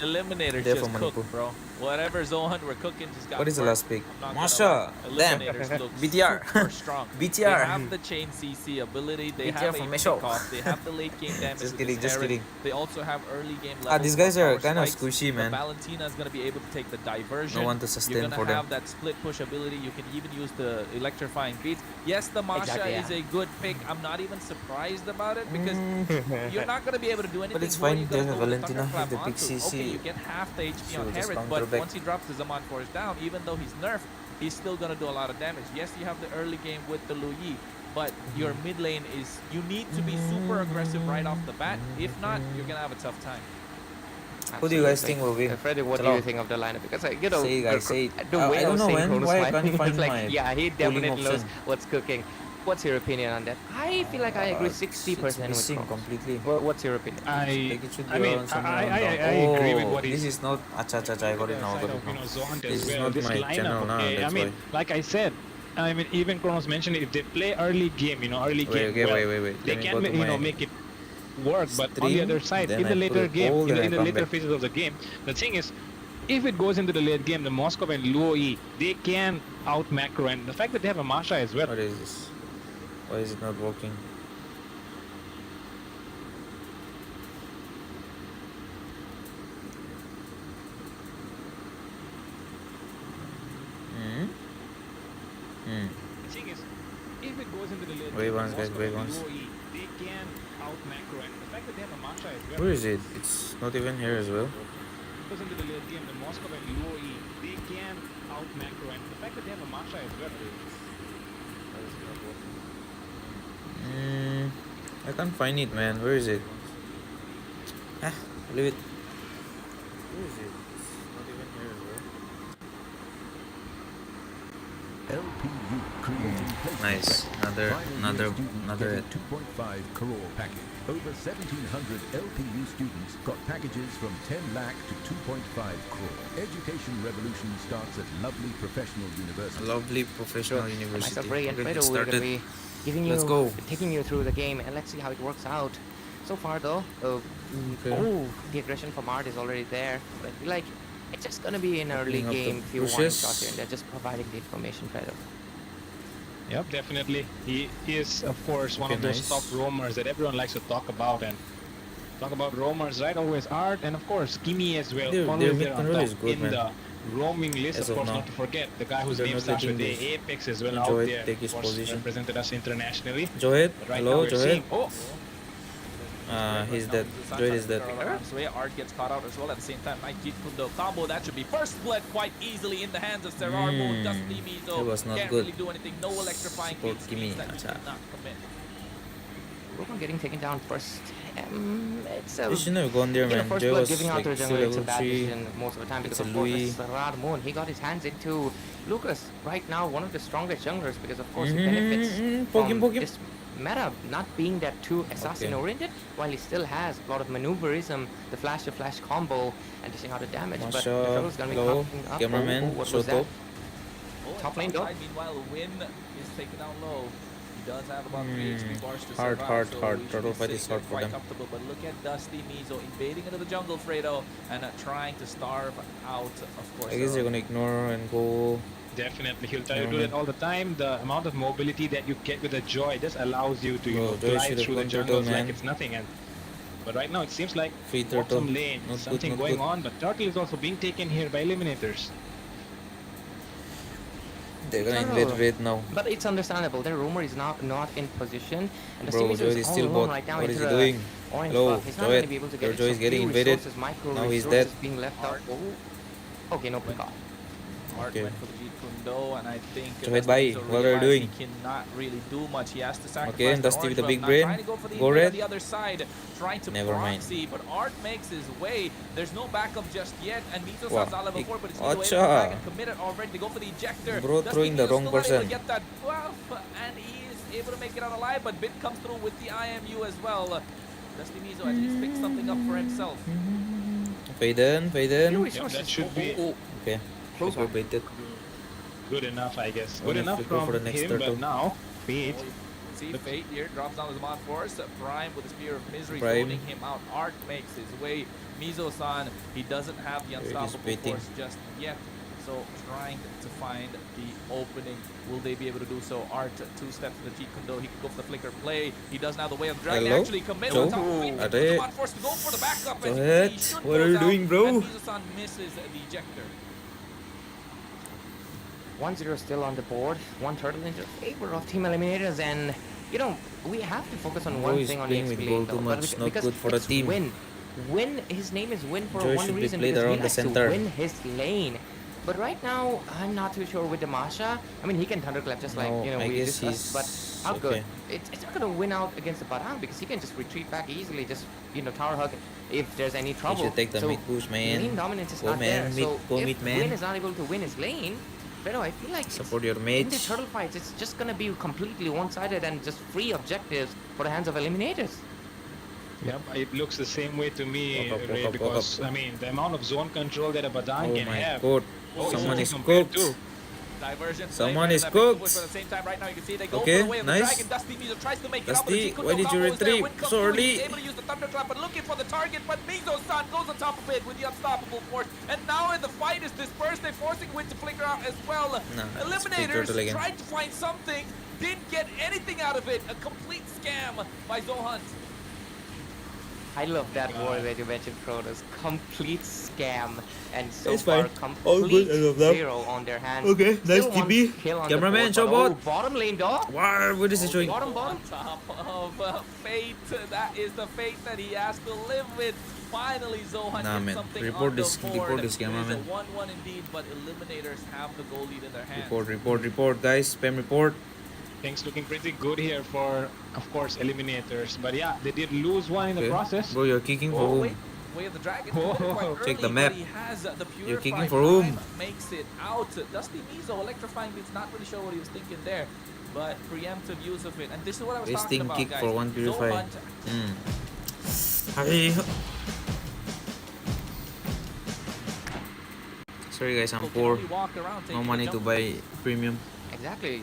Eliminators They're just from cooked, Manipur. bro. Whatever Zohan we're cooking just got What is the burnt. last pick? I'm not Masha. gonna lie. Damn. Eliminators look BTR. super strong. BTR. They have the chain CC ability. They BTR have from a Mesho. pickoff. They have the late game damage. Just with kidding, this just Harriet. kidding. They also have early game levels. These guys for are power kind of spikes. squishy, The man. Valentina is gonna be able to take the diversion. No one to sustain You're gonna for them. have that split push ability. You can even use the electrifying beats. Yes, the Masha Exactly, is a good pick. I'm not even surprised about it because you're not gonna be able to do anything. But it's more. fine, You gotta there's a go with Valentina Thunderclap with the big onto. CC. Okay, you get half the HP She'll on just Harriet, counter but back. once he drops the Zaman Force down, even though he's nerfed, he's still gonna do a lot of damage. Yes, you have the early game with the Lu Yi, but your mid lane is, you need to be super aggressive right off the bat. If not, you're gonna have a tough time. Who do you guys Absolutely. think will win? Freddy, what do Hello. you think of the lineup? Because, you know, Say it, guys, say it. the I way I don't was know, saying man. Kronos Why I smiling, can't find it's like, my yeah, he polling definitely knows option. what's cooking. What's your opinion on that? I feel like I agree 60% It's with missing Kronos. completely. What's your opinion? I Like it should be mean, around somewhere around I down. agree with Oh, what he's. this is not. Acha, I got it now. I got it You know, now. Zohan This does is well. not This my lineup, channel now. okay. I That's mean, why. like I said, I mean, even Kronos mentioned if they play early game, you know, early game, Okay, well, wait. they Let me can go to you know my make it work. But on the stream, other side, then in I the put later it game, all, then I in the come later back. phases of the game, the thing is, if it goes into the late game, the Moskov and Luo Yi, they can out macro, and the fact that they have a Masha as well. What is this? Why is it not working? The thing is, if it goes into the late Wait game, once, guys, Moskov wait and once. Luo Yi, they can out macro, and the fact that they have a Masha as well. Where is it? It's not even here as well. Goes into the late game, the Moskov and Luo Yi, they can out macro, and the fact that they have a Masha as well. I can't find it, man. Where is it? Leave it. Where is it? It's not even here as well. LPU creating Nice. Another. 2.5 crore package. Over 1,700 LPU students got packages from 10 lakh to 2.5 crore. Education revolution starts at Lovely Professional University. Lovely professional university. Myself, Ray, and Okay, Fredo, it we're going to started. be Let's go. taking you through the game, and let's see how it works out. So far, though, the aggression from Art is already there. But I feel like it's just gonna be an early Opening up the game, few warning bushes. shots here, and they're just providing the information better. Yep, definitely. He is, of course, one Okay, of those nice. top roamers that everyone likes to talk about. And talk about roamers, right? Always Art, and of course, Kimy as well. Their Always mid there on control top is good, in man. the roaming list. As Of of course, now. not to forget the guy whose They're name not starts with letting A, Apex as well Enjoy out it, there. take his Of course, position. represented us internationally. Joet, But right hello, now we're Joet. seeing, He's dead. Joet is dead. Art gets caught out as well at the same time. Nice Kundo combo. That should be first blood quite easily in the hands of Serarmo. Dusty Mizo It was not can't good. really do anything. No electrifying Support beat Kimy, speeds that he acha. cannot commit. Roman getting taken down first. It's a You shouldn't have gone there, you know, man. first There blood was giving out like to the still jungle. It's a level bad 3. decision most of the time It's because a of course Louis. it's Radmoon. He got his hands into Lucas right now, one of the strongest junglers because of course he Mm-hmm, benefits Poke him, from poke him. this meta not being that too assassin oriented, while he still has a lot of maneuverism, the flash to flash combo, and dishing out the damage. But the Masha, troll's gonna be hello, coming up. cameraman, what was that? Soto. Top lane though. Meanwhile, Win is taken down low. He does have about 3 HP bars to Hard, survive, hard, so hard. we should Turtle be fight is safe hard and for quite them. comfortable. But look at Dusty Mizo invading into the jungle, Fredo, and trying to starve out, of course. I guess they're gonna ignore and go. definitely, he'll try to do that all the time. The amount of mobility that you get with the Joy just allows you to Joy glide should have through the gone turtle, jungles like man. it's nothing. And but right now it seems like Free turtle. bottom lane, Not good, something not going good. on. But Turtle is also being taken here by eliminators. They're gonna Turtle. invade red now. But it's understandable. Their rumor is now not in position, and the Bro, series Joy is is all still alone bot. right now What is into he the doing? orange Hello, buff. He's not Joy. going to be able to get Your Joy is some getting few invaded. resources, micro Now he's resources dead. being left out. Oh. Okay, no pick off. Art Okay. went for the lead Kundo, and I think Go ahead, bye. Mizo What are you realized doing? He cannot really do much. He has to sacrifice Okay, the Dusty orange with the buff. big Now brain. trying to go for the Go invade on red. the other side, trying to Never mind. proxy, but Art makes his way. There's no backup just yet, and Mizo Wow. San's on level 4, but it's Acha. Mizo able to drag and committed already. They go for the ejector. Bro, Dusty throwing the Mizo's wrong still not able person. to get that buff, and he is able to make it out alive, but Bit comes through with the IMU as well. Dusty Mizo at least picked something up for himself. Faden, Faden. Yep, that should be Okay. Close Go one. baited. good enough, I guess. Oh, Good if enough we go from for the next him, turtle. but now Fate. See, Fate here drops down his mod force. Prime with the Spear of Misery Prime. holding him out. Art makes his way. Mizo-san, he doesn't have the There it is, unstoppable waiting. force just yet. So trying to find the opening. Will they be able to do so? Art, 2 steps to the Jeet Kundo. He can go for the flicker play. He doesn't have the way of dragon. Hello? Actually commit Joe? on top of Fate. Are Uses the they- mod force to go for the backup. Go As you ahead. can see, Shun What are goes you out, doing, bro? And Mizo-san misses the ejector. 1-0 still on the board. One turtle in favor of Team Eliminators, and you know we have to focus on Bro one is thing on playing EXP with lane gold though, too but much, not because good for the it's team. Win. Win, his name is Win for Joy one should be reason, played because he around the likes to center. win his lane. But right now, I'm not too sure with the Masha. I mean, he can thunderclap just like No, I we guess discussed, but he's how good? okay. It's not gonna win out against the Barang because he can just retreat back easily, just tower hug if there's any You trouble. should take the So mid push, man. lane dominance is Go not there. man, mid, So go if mid, man. Win is not able to win his lane, but I feel like Support your in mates. the turtle fights, it's just gonna be completely one-sided and just free objectives for the hands of eliminators. Yep, it looks the same way to me, Walk up, Ray, walk up, walk because I mean the amount of zone control that a Badang Oh can my have. god. Oh, Someone it's is compared cooked. to- Diversion. Someone play, is and that makes the cooked. push, but at the same time, right now you can see they go Okay, for the way of the nice. dragon. Dusty Mizo tries to make it up, but Dusty, the Jeet why did you combo is there. retreat Win comes so through. early? He's able to use the thunderclap, but looking for the target. But Mizo-san goes on top of it with the unstoppable force, and now the fight is dispersed. They're forcing Win to flicker out as well. Nah, it's Eliminators turtle again. tried to find something, didn't get anything out of it. A complete scam by Zohan. I love that word that you mentioned, Kronos. Complete scam, and so It's far fine. All complete good, I love that. 0 on their hands. Okay, nice Still one TP. kill on Cameraman, the board, show but, bot. bottom lane, dog. Wow, what is he showing? Bottom. On top of Fate. That is the fate that he has to live with. Finally, Zohan Nah, gets man. something Report on the this- board. report this, It is cameraman. a 1-1 indeed, but Eliminators have the goal lead in their hands. Report, guys. Spam report. Things looking pretty good here for, of course, eliminators. But yeah, they did lose one in the Okay. process. Bro, you're kicking for Oh, whom? wait. Way of the Dragon. Oh, Quite check the early, map. but he has the You're kicking Purified for whom? Prime, makes it out. Dusty Mizo electrifying it's not really sure what he was thinking there, but preemptive use of it. And this is what I was talking Wasting about, kick guys. for one Purify. Zohan Hey. Sorry guys, I'm can poor. only walk around No taking money the to jump. buy premium. Exactly.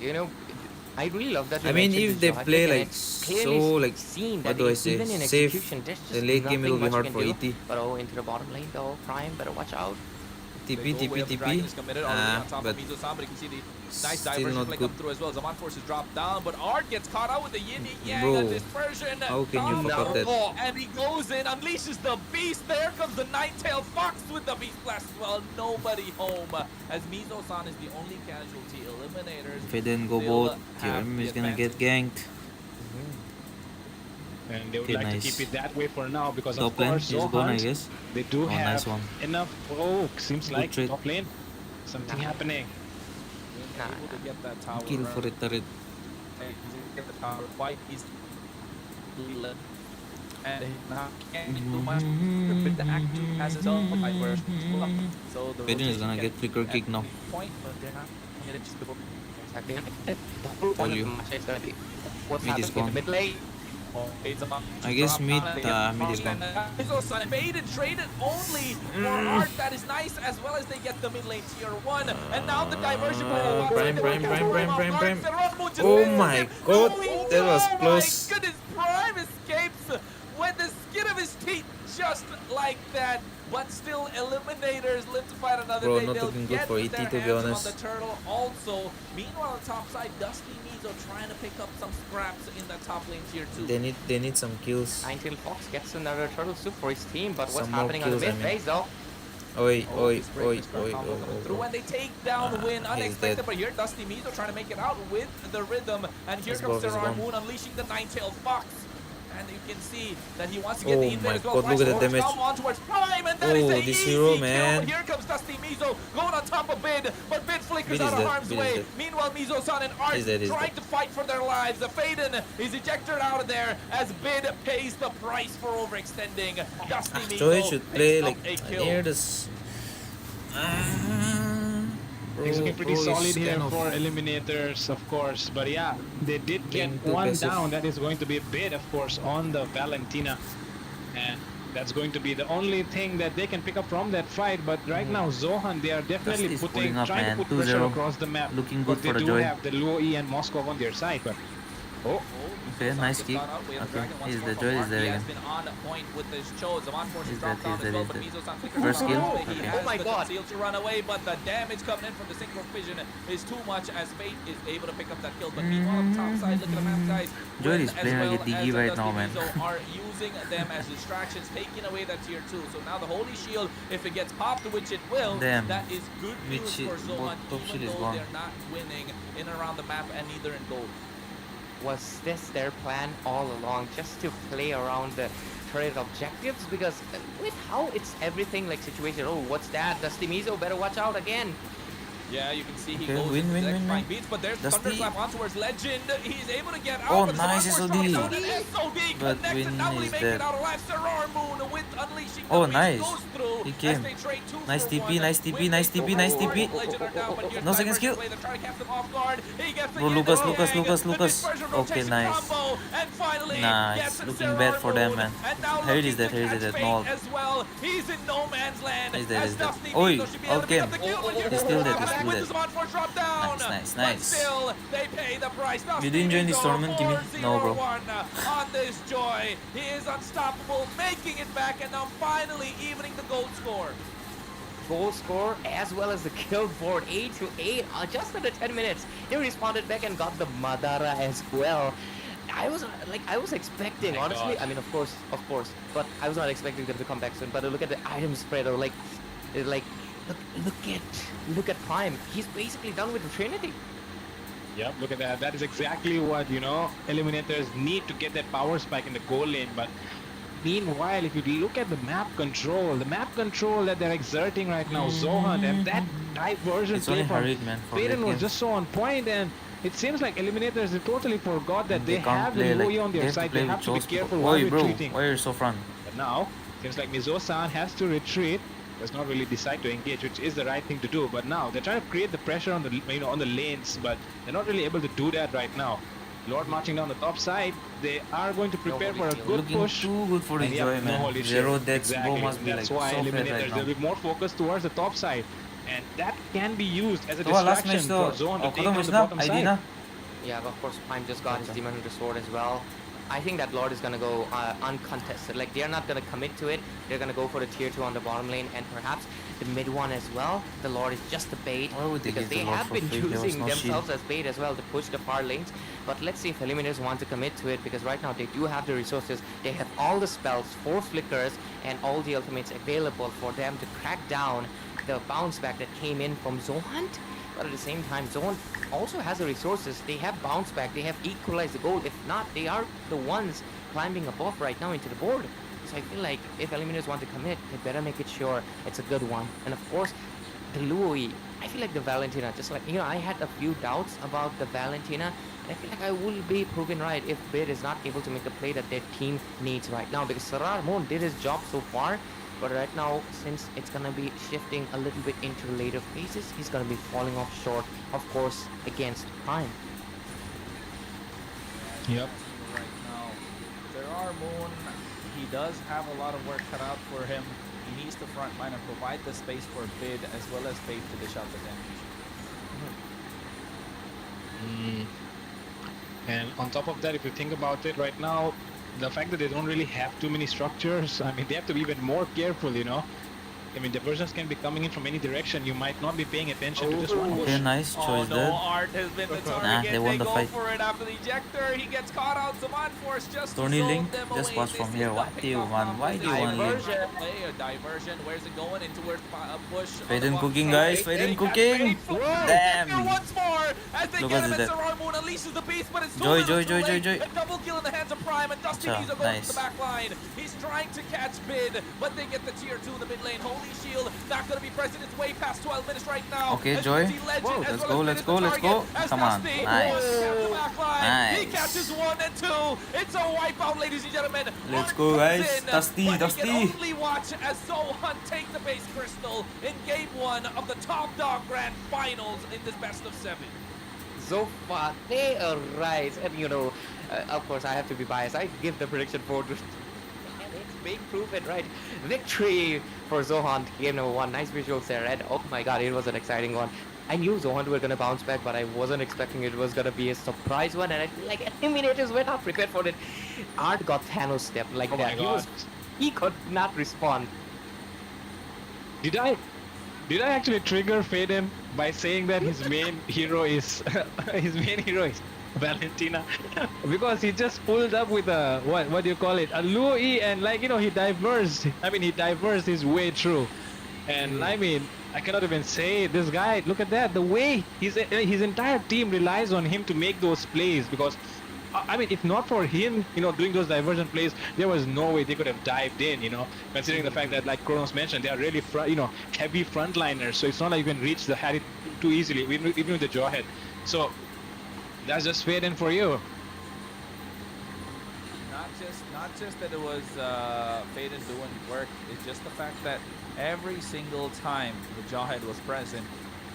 I really love that. I mean, mentioned if the they Zohan play pick, and like it's so clearly like seen what that do I say, even in safe, execution, there's the just late game will nothing be much you hard can for do. ET. But into the bottom lane though, Prime better watch out. TP, TP, TP. But But you can see the nice still diversion not play good. come through as well. Zaman forces drop down, but Art gets caught out with the yin yang Bro, dispersion. how can you fuck up that? And he goes in, unleashes the beast. There comes the nine-tailed fox with the beast blast as well. Nobody home, as Mizo-san is the only casualty. Eliminators. If I didn't go still both, have TRM the is gonna advantage. get ganked. And they would Okay, like nice. to keep it that way for now because of Top lane course is gone, I Zohan, guess. they do Oh, have nice one. enough. Oh, seems Good like trade. top lane, something happening. Able to get that tower. Kill for a turret. Get the tower quite easily. And now can't do much with the active has his own diversion. So the Fading is rotation gonna can get flicker kick now. point, but they're not gonna get it just before. Exactly. The whole point of the match is gonna be what's Mid is happening in the gone. mid lane. I guess mid is gone. Mid traded only for Art. That is nice, as well as they get the mid lane tier 1. And now the diversion. Prime. Oh my god, that was close. Oh my goodness, Prime escapes with the skin of his teeth, just like that. But still, Eliminators live to fight another Bro, day. not They'll looking good get for ET, their to be hands honest. on the turtle also. Meanwhile, on the top side, Dusty Mizo trying to pick up some scraps in the top lane tier 2. They need some kills. Ninetale Fox gets another turtle soup for his team, but what's Some more happening on the kills, I mid mean. phase though? Oi. Through and they take down Win, he's unexpected, dead. but here Dusty Mizo trying to make it out with the rhythm, and here His comes buff is Serrar gone. Moon unleashing the nine-tailed fox. And you can see that he wants to get Oh the invade my as well. god, look at the Flash damage. come on towards Prime, and that is Oh, a this easy hero, kill. man. Here comes Dusty Mizo going on top of Bid, but Bid flickers Bid is out of dead, harm's Bid is way. dead. Meanwhile, Mizo-san and Art He's dead, he's trying dead. to fight for their lives. The Faden is ejected out of there as Bid pays the price for overextending. Dusty Mizo Joey should play picks like up a kill. near this. He's looking pretty Bro, solid is here kind of for Eliminators, of course. But yeah, they did get being too one passive. down. That is going to be a bit, of course, on the Valentina. And that's going to be the only thing that they can pick up from that fight. But right now, Zohan, they are definitely Dusty is pulling up, trying man. to put pressure 2-0. across the map. Looking But good they for the do Joy. have the Luo E and Moskov on their side. But Okay, nice kick. Okay, he's the Joy is there He has again. been on point with his show. Zaman forces He's drop dead, down he's as dead, well, he's but dead. Mizo-san flickers First around kill? the way. He Okay. has Oh my the god. conceal to run away, but the damage coming in from the synchro vision is too much as Fate is able to pick up that kill. But meanwhile, on the top side, look at the map, guys. Joy Win is as playing like a well Diggy as right Dusty now, man. Mizo are using them as distractions, taking away that tier 2. So now the Holy Shield, if it gets popped, which it will, Damn. that is good Mid news shield- for Zohan, both top shield even is though gone. they're not winning in and around the map and neither in gold. Was this their plan all along, just to play around the turret objectives? Because with how it's everything like situation, oh, what's that? Dusty Mizo better watch out again. Yeah, you can see he Okay, goes win, into win, the win, flying win. beats, but there's Dusty. Thunderclap on towards Legend. He's able to get out. Oh, but the nice Zaman Force SOD. drops down, and SOD But connects, Win and now will he is make dead. it out alive? Serrar Moon with unleashing the Oh, beast nice. goes through He as came. they trade 2 Nice for TP, 1. nice TP, Win nice takes TP, the nice lead. TP. Legend are down, but here's No the second skill. diversion play. They're trying to catch them off guard. He gets the Bro, yin Lucas, and Lucas, yang. Lucas, The Lucas. dispersion Okay, rotation nice. combo, and finally Nice. gets Looking Serrar bad for them, Moon. man. And now Harry is looking dead, to Harry is catch dead. Fate No ult. as well. He's in no man's land. He's dead, as he's dead. Dusty Oi, Mizo should be able ult to pick came. up the kill, but here He's comes still the dead, Zaman he's still with dead. the Zaman Force drop down. Nice. But still, they pay the price. You didn't join this tournament, Kimy? No, bro. 4-0-1 on this Joy. He is unstoppable, making it back, and now finally evening the gold score. Goal score as well as the kill board, 8-8, just under 10 minutes. He responded back and got the Madara as well. I was expecting, My honestly. God. I mean, of course, but I was not expecting them to come back soon. But look at the item spread, or look at Prime. He's basically done with the Trinity. Yep, look at that. That is exactly what, Eliminators need to get that power spike in the goal lane. But meanwhile, if you look at the map control that they're exerting right now, Zohan, and that diversion It's play only from Harid, man, for Faden late was game. just so on point, and it seems like Eliminators, they totally forgot that they can't have the play Luo like on they their have to side. play They with have to be Joe's careful people. while Oi, bro, retreating. why are you so front? But now, seems like Mizo-san has to retreat. Does not really decide to engage, which is the right thing to do. But now they're trying to create the pressure on the on the lanes, but they're not really able to do that right now. Lord marching down the top side. They are going to prepare for a good Looking push. too good for the And Joy, no man. holy Zero shield. deaths, bro, Exactly. must be like That's so why fed Eliminators right will now. be more focused towards the top side, and that can be used as a तो last distraction match for तो Zone to take खत्म down हुइस the ना bottom ID side. ना Yeah, of course, Prime just got his Demon Hunter sword as well. I think that Lord is gonna go uncontested. Like, they're not gonna commit to it. They're gonna go for the tier 2 on the bottom lane and perhaps the mid one as well. The Lord is just a bait Why would they because give they the Lord have for been free? There was using no themselves shield. as bait as well to push the far lanes. But let's see if Eliminators want to commit to it, because right now they do have the resources. They have all the spells, 4 flickers, and all the ultimates available for them to crack down the bounce back that came in from Zohan. But at the same time, Zohan also has the resources. They have bounce back, they have equalized the goal. If not, they are the ones climbing above right now into the board. So I feel like if Eliminators want to commit, they better make it sure it's a good one. And of course, the Louis, I feel like the Valentina, just like, I had a few doubts about the Valentina. And I feel like I will be proven right if Bid is not able to make the play that their team needs right now. Because Sarar Moon did his job so far. But right now, since it's going to be shifting a little bit into later phases, he's going to be falling off short, of course, against Prime. Yep. Right now, Gerard Moon, he does have a lot of work cut out for him. He needs to frontline and provide the space for Bid as well as Faith to dish out the damage. And on top of that, if you think about it right now, the fact that they don't really have too many structures, I mean, they have to be even more careful, I mean, diversions can be coming in from any direction. You might not be paying attention to just one bush. Okay, nice choice there. Art has been the target. Nah, they won the go fight. for it after the ejector. He gets caught out. Zaman Force just Tony Link, them just away. watch from here. What do you want? Why do you want Link? Play a diversion. Where's it going? Into where push. Fade in cooking, guys. Fade in cooking. Damn. Once more, as they Look get at him, and that. Sarah Moon unleashes the beast, but it's too Joy, little, Joy, too Joy, late. Joy, Joy. A double kill in the hands of Prime, and Dusty Acha, Visa goes nice. to the back line. He's trying to catch Bid, but they get the tier 2 in the mid lane. Holy Shield, not going to be present. It's way past 12 minutes right now. Okay, As Joy. you see Legend, as Let's well go, as let's Bid go, is the let's go. target, as Come on. Dusty Nice. wants the back line. He Nice. catches 1 and 2. It's a wipeout, ladies and gentlemen. Let's Art go, comes guys. in, Dusty, but Dusty. He can only watch as Zohan take the base crystal in game 1 of the Top Dog Grand Finals in this best of 7. So far, they arise, and of course, I have to be biased. I give the prediction for, and it's being proven right. Victory for Zohan, game number 1. Nice visuals there, and oh my god, it was an exciting one. I knew Zohan were gonna bounce back, but I wasn't expecting it was gonna be a surprise one, and I feel like Eliminators were not prepared for it. Art got Thanos stepped like Oh my that. God. He could not respond. Did I actually trigger Fade him by saying that his main hero is Valentina? Because he just pulled up with a what do you call it? A Louis, and he diversed his way through. And I mean, I cannot even say this guy, look at that, the way his entire team relies on him to make those plays, because I mean, if not for him, doing those diversion plays, there was no way they could have dived in, considering the fact that, like Kronos mentioned, they are really, heavy frontliners, so it's not like you can reach the Harry too easily, even with the Jawhead. So, that's just Fade in for you. Not just that it was Faden doing work, it's just the fact that every single time the Jawhead was present,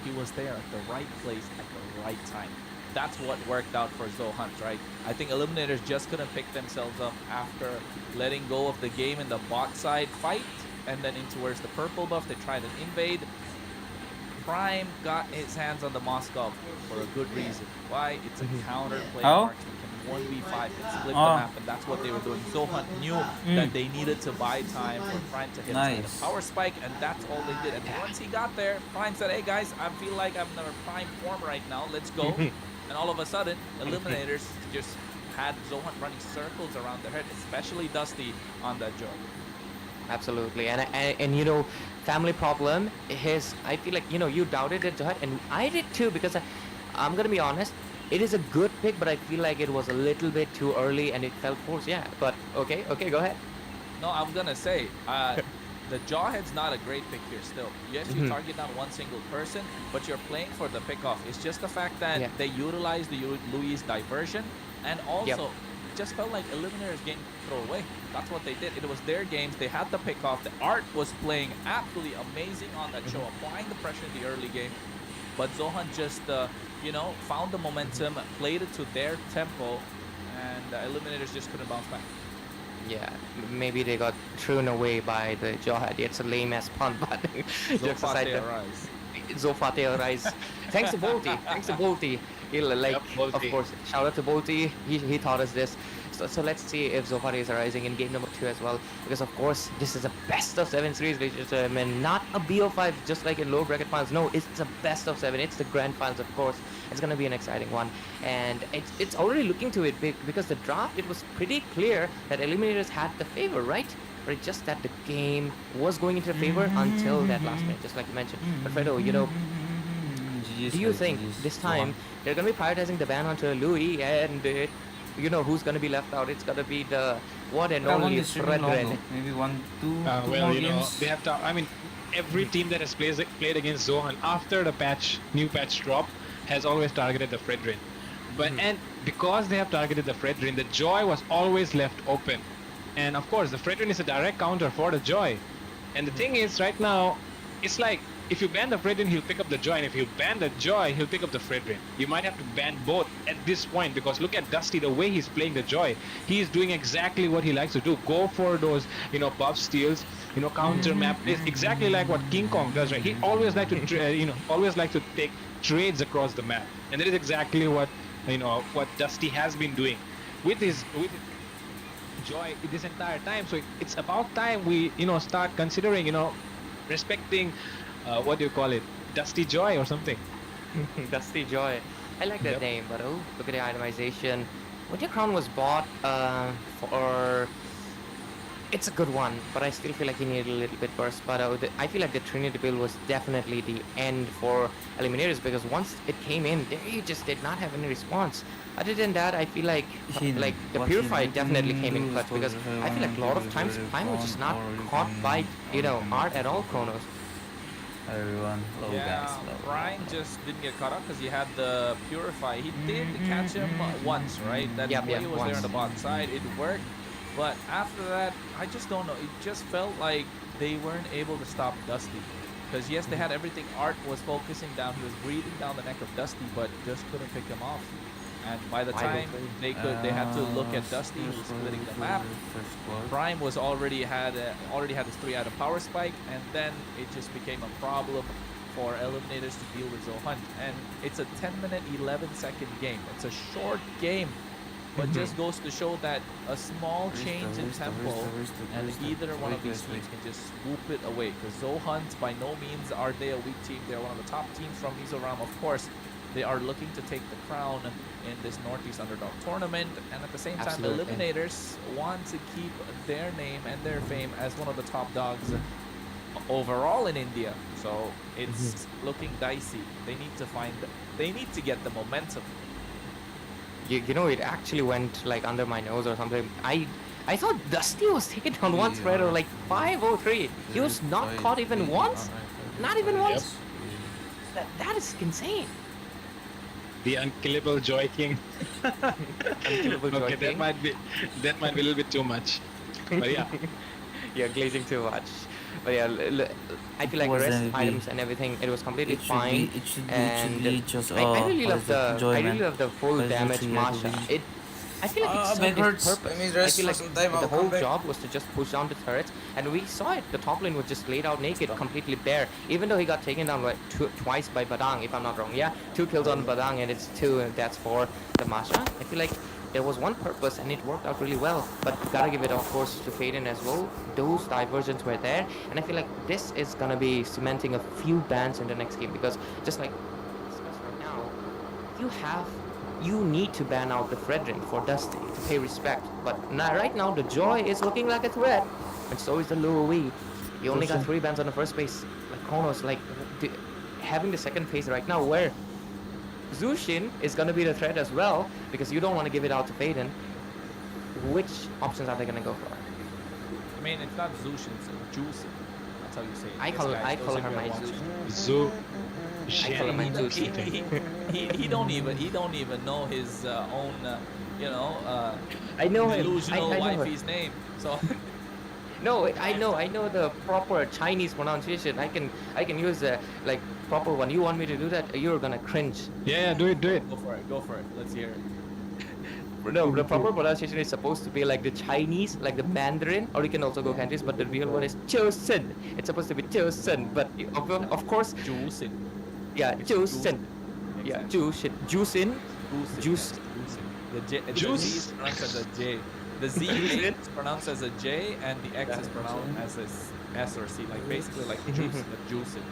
he was there at the right place at the right time. That's what worked out for Zohan, right? I think Eliminators just couldn't pick themselves up after letting go of the game in the bot side fight, and then in towards the purple buff, they tried an invade. Prime got his hands on the Moskov for a good reason. Why? It's a counter play marksman. 1v5 and split the map, and that's what they were doing. Zohan knew that they needed to buy time for Prime to hit the power spike, and that's all they did. And once he got there, Prime said, hey guys, I feel like I'm in a Prime form right now, let's go. And all of a sudden, Eliminators just had Zohan running circles around their head, especially Dusty on that job. Absolutely, and family problem, I feel like, you doubted it, Jawhead, and I did too, because I'm gonna be honest, it is a good pick, but I feel like it was a little bit too early and it felt forced. Yeah, but okay, go ahead. No, I'm gonna say, the Jawhead's not a great pick here still. Yes, you target not one single person, but you're playing for the pick-off. It's just the fact that they utilized the Louis diversion, and also it just felt like Eliminators getting thrown away. That's what they did. It was their games. They had the pick-off. The Art was playing absolutely amazing on that show, applying the pressure in the early game. But Zohan just, found the momentum, played it to their tempo, and Eliminators just couldn't bounce back. Yeah, maybe they got thrown away by the Jawhead. It's a lame ass pun, but jokes aside, Zofate Arise. Zofate Arise. thanks to Bolty. Thanks to Bolty. Like, of Bolty. course, shout out to Bolty. He taught us this. So let's see if Zohar is arising in game number 2 as well. Because of course, this is a best of 7 series, ladies and gentlemen. Not a BO5 just like in low bracket finals. No, it's a best of 7. It's the grand finals, of course. It's gonna be an exciting one, and it's already looking to it because the draft, it was pretty clear that eliminators had the favor, right? But it's just that the game was going into favor until that last minute, just like you mentioned. But Fredo, you know, do you think this time they're going to be prioritizing the ban onto Louis, and you know who's going to be left out? It's going to be the one and only Fredren. Maybe 1, 2, well, you know, they have to. I mean, every team that has played against Zohan after the new patch drop has always targeted the Fredrin. But and because they have targeted the Fredrin, the Joy was always left open. And of course, the Fredrin is a direct counter for the Joy. And the thing is, right now, it's like, if you ban the Fredrin, he'll pick up the Joy, and if you ban the Joy, he'll pick up the Fredrin. You might have to ban both at this point, because look at Dusty, the way he's playing the Joy. He's doing exactly what he likes to do. Go for those, you know, buff steals, you know, counter map. It's exactly like what King Kong does, right? He always like to, always like to take trades across the map. And that is exactly what, you know, what Dusty has been doing with his Joy this entire time. So it's about time we, you know, start considering, you know, respecting what do you call it, Dusty Joy or something. Dusty Joy, I like that name. But oh, look at the itemization. Winter Crown was bought for, it's a good one, but I still feel like he needed a little bit burst. But I feel like the Trinity build was definitely the end for eliminators, because once it came in, they just did not have any response. Other than that, I feel like the Purify definitely came in clutch, because I feel like a lot of times Prime was just not caught by, you know, Art at all, Kronos. Everyone, low guys, low. Prime just didn't get caught up because he had the Purify. He did catch him once, right? That he was there on the bottom side. It worked. But after that, I just don't know. It just felt like they weren't able to stop Dusty. Because yes, they had everything. Art was focusing down. He was breathing down the neck of Dusty, but just couldn't pick him off. And by the time they had to look at Dusty, who was splitting the map. Prime was already had his 3-item power spike, and then it just became a problem for eliminators to deal with Zohan. And it's a 10-minute, 11-second game. It's a short game, but just goes to show that a small change in tempo, and either one of these teams can just swoop it away. Because Zohan, by no means are they a weak team. They're one of the top teams from Mizoram, of course. They are looking to take the crown in this Northeast Underdog tournament, and at the same time, eliminators want to keep their name and their fame as one of the top dogs overall in India. So it's looking dicey. They need to get the momentum. You know, it actually went like under my nose or something. I thought Dusty was taken down once, Fredo, like 503. He was not caught even once? Not even once? That is insane. The unkillable Joy King. Unkillable Joy okay, King. that might be a little bit too much. But yeah. You're glazing too much. But yeah, I feel like the rest items and everything, it was completely fine. I really love the full damage Masha. I feel like it served its purpose. I feel like the whole job was to just push down the turrets, and we saw it. The top lane was just laid out naked, completely bare. Even though he got taken down like twice by Badang, if I'm not wrong. Yeah, 2 kills on Badang, and it's 2 deaths for the Masha. I feel like there was one purpose, and it worked out really well. But gotta give it, of course, to Faden as well. Those diversions were there, and I feel like this is gonna be cementing a few bans in the next game, because just like discussed right now, you need to ban out the Fredrin for Dusty to pay respect. But right now, the Joy is looking like a threat, and so is the Louis. You only got 3 bans on the first phase. Like Kronos, like having the second phase right now, where Zushin is going to be the threat as well, because you don't want to give it out to Faden. Which options are they going to go for? I mean, it's not Zushin, it's Juicin. That's how you say it. I call her my Zushin. He don't even know his own I know delusional him. wifey's name. So no, I know the proper Chinese pronunciation. I can use the like proper one. You want me to do that? You're gonna cringe. Yeah, do it. Go for it. Let's hear it. No, the proper pronunciation is supposed to be like the Chinese, like the Mandarin, or you can also go Cantonese, but the real one is Chosen. It's supposed to be Chosen, but of course, Juicin. Yeah, Chosen. Yeah, juice in. Juice. The J, the Juice. Z is pronounced as a J. The Z is pronounced as a J, and the X is pronounced as a S or C. Like basically like juice, but juice it.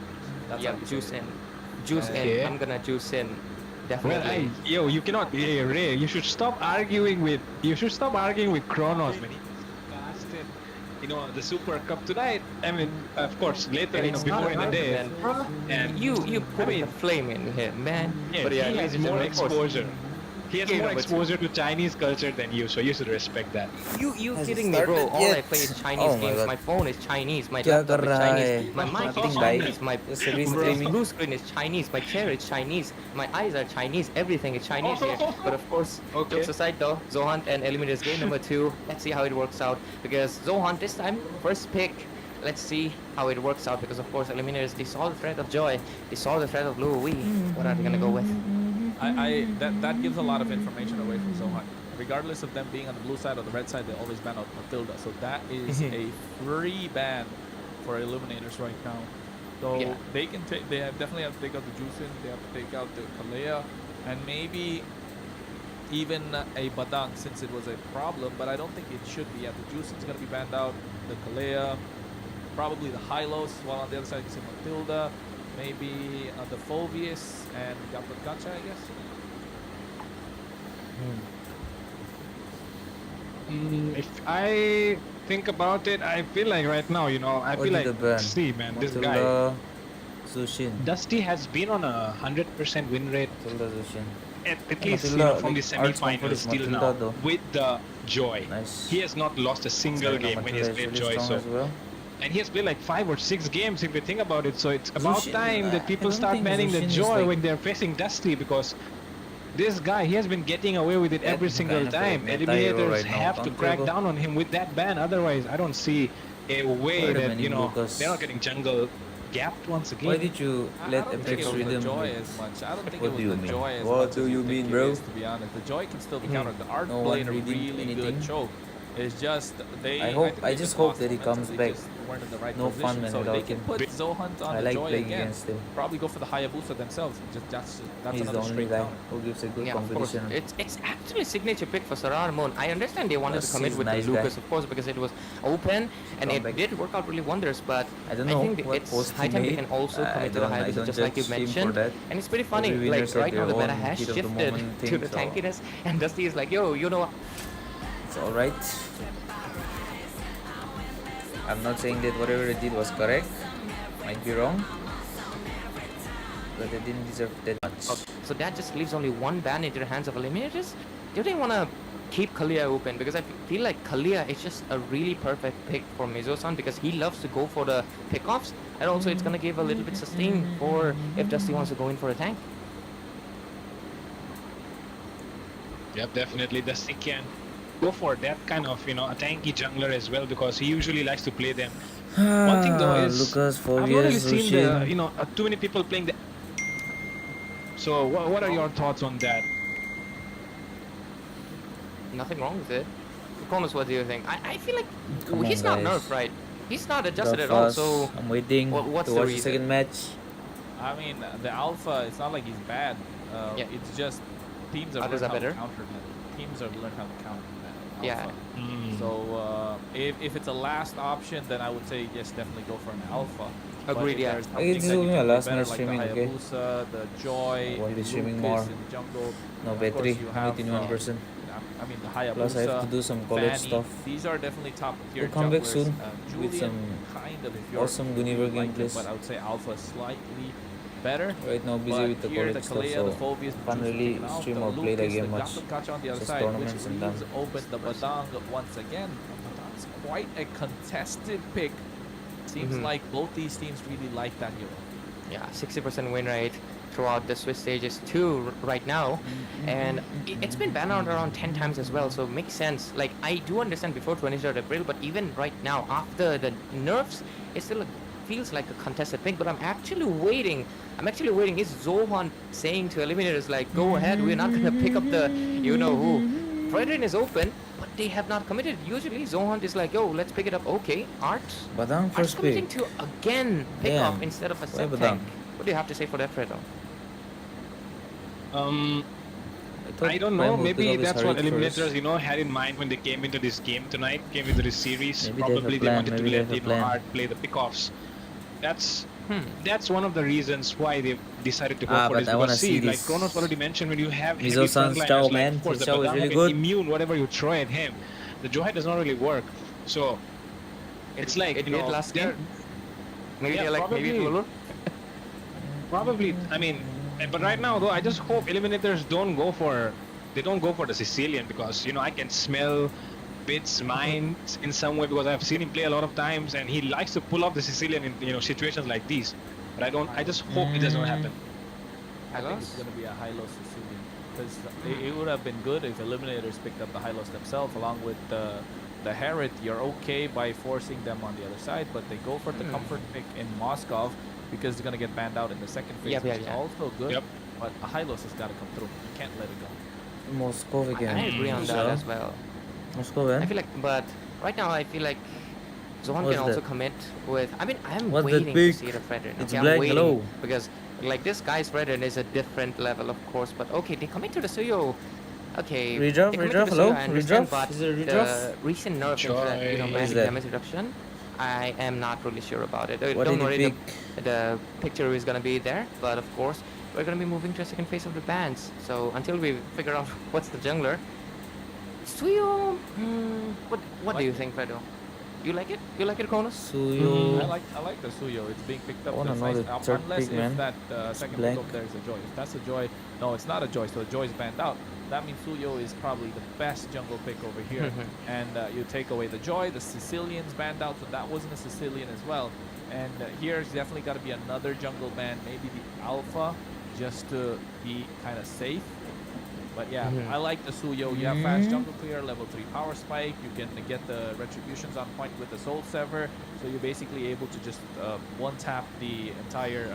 That's Yeah, how you juice say it. in. Juice Okay. in. I'm gonna juice in. Well, Definitely. you cannot. Hey, Ray, you should stop arguing with. You should stop arguing with Kronos, man. He casted, the Super Cup tonight. I mean, of course, later, And it's not before in the day. argument, bro. And You put the flame in him, man. yeah, But yeah, he has ladies and more gentlemen, of course, exposure. He has Yeah, more but- exposure to Chinese culture than you, so you should respect that. You Has it kidding me, bro? started All I yet? play is Chinese Oh my games. God. My phone is Chinese. My Kya laptop kar is raha Chinese. hai? My mic Nothing, is bhai. Chinese. My Just restreaming. blue screen is Chinese. My chair is Chinese. My eyes are Chinese. Everything is Chinese here. But of course, Okay. jokes aside though, Zohan and Eliminators game number 2. Let's see how it works out. Because Zohan this time, first pick. Let's see how it works out. Because of course, Eliminators, they saw the threat of Joy. They saw the threat of Louis. What are they gonna go with? That gives a lot of information away from Zohan. Regardless of them being on the blue side or the red side, they always ban out Matilda. So that is a free ban for Illuminators right now. So Yeah. they can take. They definitely have to take out the Juicin. They have to take out the Kalea, and maybe even a Badang since it was a problem. But I don't think it should be. Yeah, the Juicin's gonna be banned out. The Kalea, probably the Hylos. While on the other side you see Matilda, maybe the Phobius and Gacha, I guess. If I think about it, I feel like right now, I What feel did like, the ban? see, man, this guy, Matilda, Zushin. Dusty has been on a 100% win rate Matilda, Zushin. at least Matilda, from the like, arts comfort semi-finals is till Matilda now though. with the Joy. Nice. He has not lost a single Right now, game when he Matilda has is played really Joy. strong So, as well. and he has played like 5 or 6 games if you think about it. So it's about Zushin, time I that people don't start think banning the Zushin is Joy like- when they're facing Dusty, because this guy, he has been getting away with it every single kind of like time. meta hero Eliminators right now, have to don't crack you? down on him with that ban. Otherwise, I don't see a way Wait a that, minute, Lucas. they're not getting jungle gapped once again. Why did you let I don't think Apex it was the Rhythm? Joy as much. I don't think What it was do you the mean? Joy as What much do as you think mean, it bro? is, to be honest. The Joy can still be countered. The Art No played one a redeemed really good anything. choke. It's just they. I hope- think I they just lost hope that he momentum. comes They back. just weren't in the right No fun, position. man, So they without can him. put Zohunt on I the like Joy playing again. against him. Probably go for the Hayabusa themselves. That's He's the another only straight guy counter. who gives a good Yeah, of course. competition. It's actually a signature pick for Sarar Moon. I understand they wanted Plus, to commit he's with nice the Lucas, guy. of course, because it was open and it Comeback. did work out really wonders. But I don't know think what it's post high he time they made. can also I commit to the don't- I Hayabusa, don't just like you judge him for mentioned. that. And it's pretty funny. Every Like winners have right now, the their meta own has heat of the shifted moment to thing, the so- tankiness, and Dusty is like, yo, you know what? It's alright. I'm not saying that whatever they did was correct. Might be wrong. But they didn't deserve that much. So that just leaves only one ban into the hands of Eliminators. Do they want to keep Kalia open? Because I feel like Kalia is just a really perfect pick for Mizo-san, because he loves to go for the pickoffs, and also it's going to give a little bit sustain for if Dusty wants to go in for a tank. Yep, definitely. Dusty can go for that kind of, a tanky jungler as well, because he usually likes to play them. One thing though is, Lucas, I've not really Phobius, seen Zushin. the, too many people playing the. So what are your thoughts on that? Nothing wrong with it. Kronos, what do you think? I feel like Come he's on, not guys. nerfed, right? He's not adjusted The at all, fuss. so I'm waiting what's to the watch the reason? second match. I mean, the Alpha, it's not like he's bad. Yeah. It's just teams have Others learned are how to better? counter him. Teams have learned how to counter that. Yeah. Alpha. So if it's a last option, then I would say yes, definitely go for an Alpha. But Agreed, if yeah. there's Hey, something this that is you only can my play last better, minute like streaming, the okay? Hayabusa, the Joy, I won't be the streaming Lucas more. in the jungle. No Of course, battery, you I'm have, 81%. I mean, the Hayabusa, Plus I have to do some college Fanny, stuff. These are definitely top tier We'll come back junglers. soon Julian, with some kind of, if you're awesome Guniver like him, gameplays. but I would say Alpha slightly better. Right now busy But with the here, college stuff, Kalea, so the Phobius, can't Juice really taken out, stream the or play the Lucas, game the much. Gacha on the other Just side, which tournaments and leaves done. open the Badang once again. Badang's quite a contested pick. Seems like both these teams really like that hero. Yeah, 60% win rate throughout the Swiss stages too right now, and it's been banned out around 10 times as well, so makes sense. Like, I do understand before 23rd April, but even right now after the nerfs, it still feels like a contested pick. But I'm actually waiting. Is Zohan saying to Eliminators like, go ahead, we're not gonna pick up the you know who? Fredrin is open, but they have not committed. Usually Zohan is like, yo, let's pick it up. Okay, Art. Badang Art's first committing pick. to again pick Damn. up instead of a Why set Badang? tank. What do you have to say for that, Fredo? I don't know. Prime will pick Maybe up his that's what Harit eliminators, first. you know, had in mind when they came into this game tonight, came into this series. Maybe they have a Probably they plan, wanted to maybe they let have a you know plan. Art play the pickoffs. That's one of the reasons why they decided to go for but this. I wanna Because see like this. Kronos already mentioned, when you have heavy Mizo-san's frontliners, Chow, like man. of course His the Chow is Badang really can good. immune whatever you throw at him. The Joy does not really work. So it's like it you did know, last game. Maybe yeah, they're like maybe probably. Lulu. Probably, I mean, but right now though, I just hope eliminators don't go for the Sicilian, because you know I can smell Bit's mind in some way, because I've seen him play a lot of times and he likes to pull off the Sicilian in, you know, situations like these. But I just hope it doesn't happen. I think it's going to be a high-low Sicilian, because it would have been good if eliminators picked up the high-lows themselves along with the Harit. You're okay by forcing them on the other side, but they go for the comfort pick in Moscow because they're going to get banned out in the second phase, which is also good. But a high-lows has got to come through. You can't let it go. Moscow again. I agree on that as well. Moscow, man. I feel like, but right now I feel like Zohan What's can also that? commit with. I mean, I'm What's that waiting to big? see the Fredrin. It's Okay, black, I'm waiting hello. because like this guy's Fredrin is a different level, of course. But okay, they commit to the Suyo. Okay, Redraft, they commit to redraft, the hello? Suyo, I understand, Redraft? but Is it a the redraft? recent nerf into that, you know, What is magic that? damage reduction, I am not really sure about it. What Don't did worry, he the picture is gonna be there, but of course we're gonna be moving to a second phase of the bans. So until we figure out what's the jungler, Suyo, what do you think, Fredo? You like it? You like it, Kronos? Suyo. I like the Suyo. It's being picked up. I wanna That's know nice. the third Unless pick, if man. that It's second blank. pick up there is a Joy. If that's a Joy, no, it's not a Joy. So a Joy is banned out. That means Suyo is probably the best jungle pick over here. And you take away the Joy, the Sicilian's banned out, so that wasn't a Sicilian as well. And here's definitely got to be another jungle ban, maybe the Alpha, just to be kind of safe. But yeah, I like the Suyo. You have fast jungle clear, level 3 power spike. You can get the retributions on point with the Soul Sever. So you're basically able to just one-tap the entire